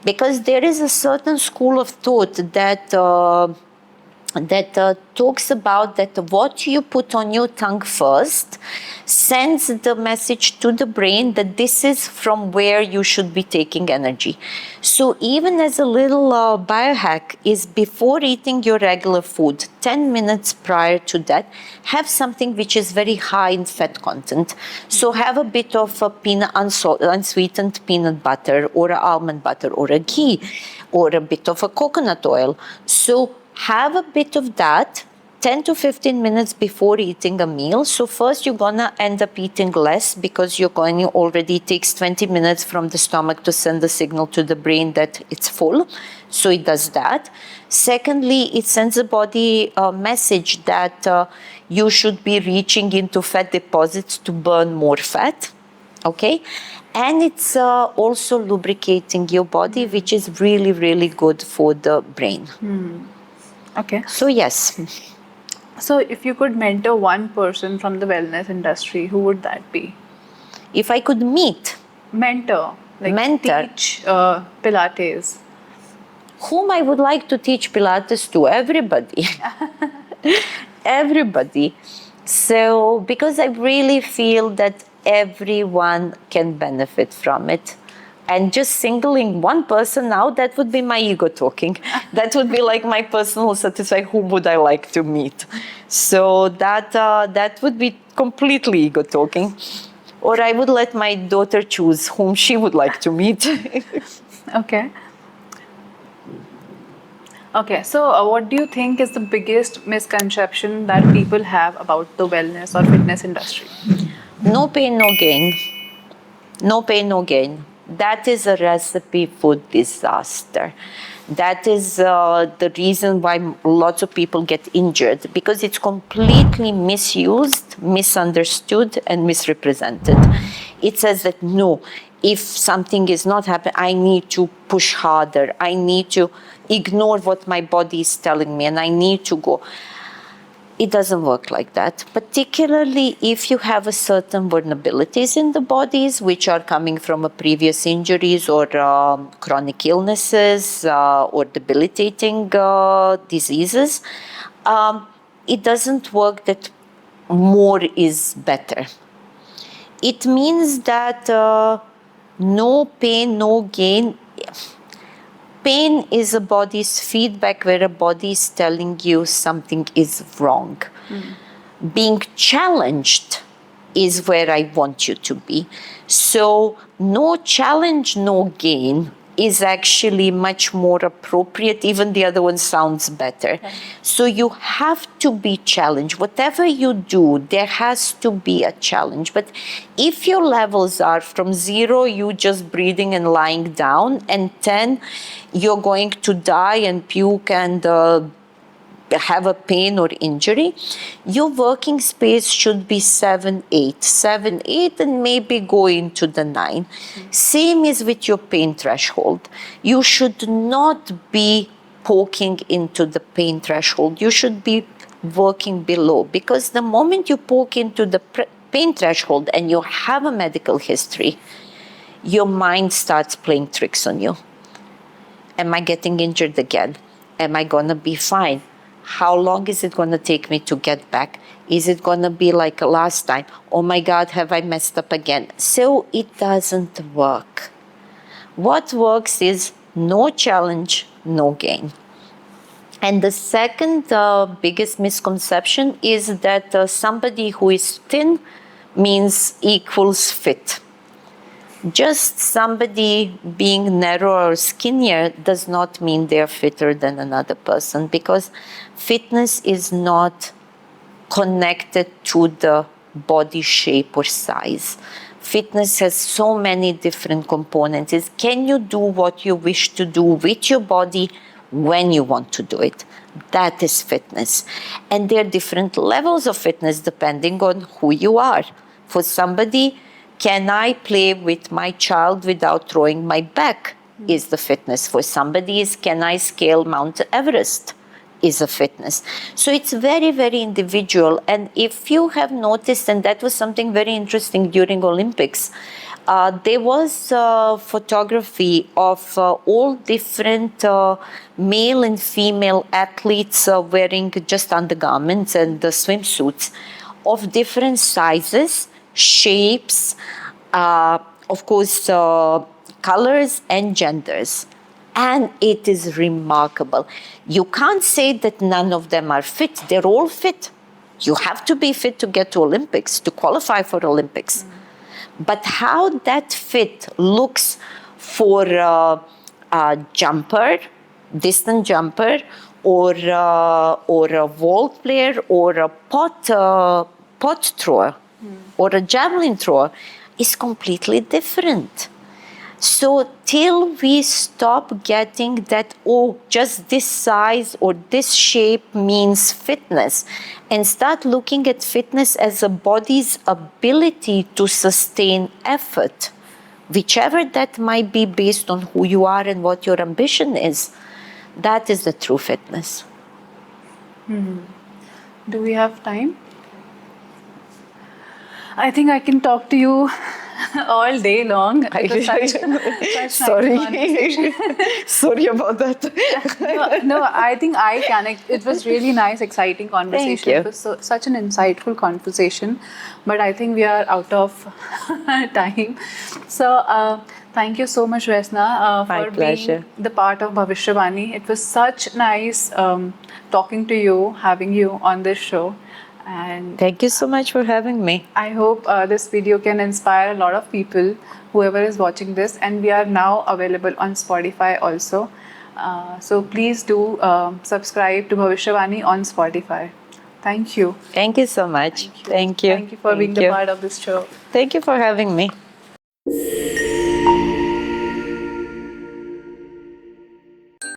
Because there is a certain school of thought that that talks about that what you put on your tongue first sends the message to the brain that this is from where you should be taking energy. So even as a little biohack is before eating your regular food, 10 minutes prior to that, have something which is very high in fat content. So have a bit of a unsweetened peanut butter or a almond butter or a ghee or a bit of a coconut oil. So have a bit of that 10 to 15 minutes before eating a meal. So first you're gonna end up eating less because you're going to already takes 20 minutes from the stomach to send the signal to the brain that it's full. So it does that. Secondly, it sends the body a message that you should be reaching into fat deposits to burn more fat. Okay, and it's also lubricating your body, which is really, really good for the brain. Okay. So yes. So if you could mentor one person from the wellness industry, who would that be? If I could meet, Mentor, like Mentor. teach Pilates. whom I would like to teach Pilates to, everybody. Everybody. So, because I really feel that everyone can benefit from it. And just singling one person out, that would be my ego talking. That would be like my personal satisfaction. Who would I like to meet? So that would be completely ego talking. Or I would let my daughter choose whom she would like to meet. Okay. Okay, so what do you think is the biggest misconception that people have about the wellness or fitness industry? No pain, no gain. No pain, no gain. That is a recipe for disaster. That is the reason why lots of people get injured, because it's completely misused, misunderstood, and misrepresented. It says that no, if something is not happening, I need to push harder. I need to ignore what my body is telling me, and I need to go. It doesn't work like that, particularly if you have a certain vulnerabilities in the bodies, which are coming from a previous injuries or chronic illnesses or debilitating diseases. It doesn't work that more is better. It means that no pain, no gain. Pain is a body's feedback where a body is telling you something is wrong. Being challenged is where I want you to be. So no challenge, no gain is actually much more appropriate. Even the other one sounds better. Okay. So you have to be challenged. Whatever you do, there has to be a challenge. But if your levels are from 0, you just breathing and lying down, and 10, you're going to die and puke and have a pain or injury, your working space should be 7, 8. 7, 8, and maybe go into the 9. Same is with your pain threshold. You should not be poking into the pain threshold. You should be working below, because the moment you poke into the pain threshold and you have a medical history, your mind starts playing tricks on you. Am I getting injured again? Am I going to be fine? How long is it going to take me to get back? Is it going to be like last time? Oh my God, have I messed up again? So it doesn't work. What works is no challenge, no gain. And the second biggest misconception is that somebody who is thin means equals fit. Just somebody being narrow or skinnier does not mean they're fitter than another person, because fitness is not connected to the body shape or size. Fitness has so many different components. It's, can you do what you wish to do with your body when you want to do it? That is fitness. And there are different levels of fitness depending on who you are. For somebody, can I play with my child without throwing my back? Is the fitness. For somebody is, can I scale Mount Everest? Is a fitness. So it's very, very individual. And if you have noticed, and that was something very interesting during Olympics, there was photography of all different male and female athletes wearing just undergarments and swimsuits of different sizes, shapes, of course, colors and genders. And it is remarkable. You can't say that none of them are fit. They're all fit. You have to be fit to get to Olympics, to qualify for Olympics. But how that fit looks for a jumper, distant jumper, or a vault player, or a pot thrower, or a javelin thrower is completely different. So till we stop getting that, oh, just this size or this shape means fitness, and start looking at fitness as a body's ability to sustain effort, whichever that might be based on who you are and what your ambition is, that is the true fitness. Do we have time? I think I can talk to you all day long. It was such Sorry. nice Sorry about that. no, I think I can. It was really nice, exciting conversation. Thank you. It was such an insightful conversation. But I think we are out of time. So thank you so much, Vesna, My for pleasure. being the part of Bhavishya. It was such nice talking to you, having you on this show. And Thank you so much for having me. I hope this video can inspire a lot of people, whoever is watching this. And we are now available on Spotify also. So please do subscribe to Bhavishya on Spotify. Thank you. Thank you so much. Thank you. Thank you for being the part of this show. Thank you for having me.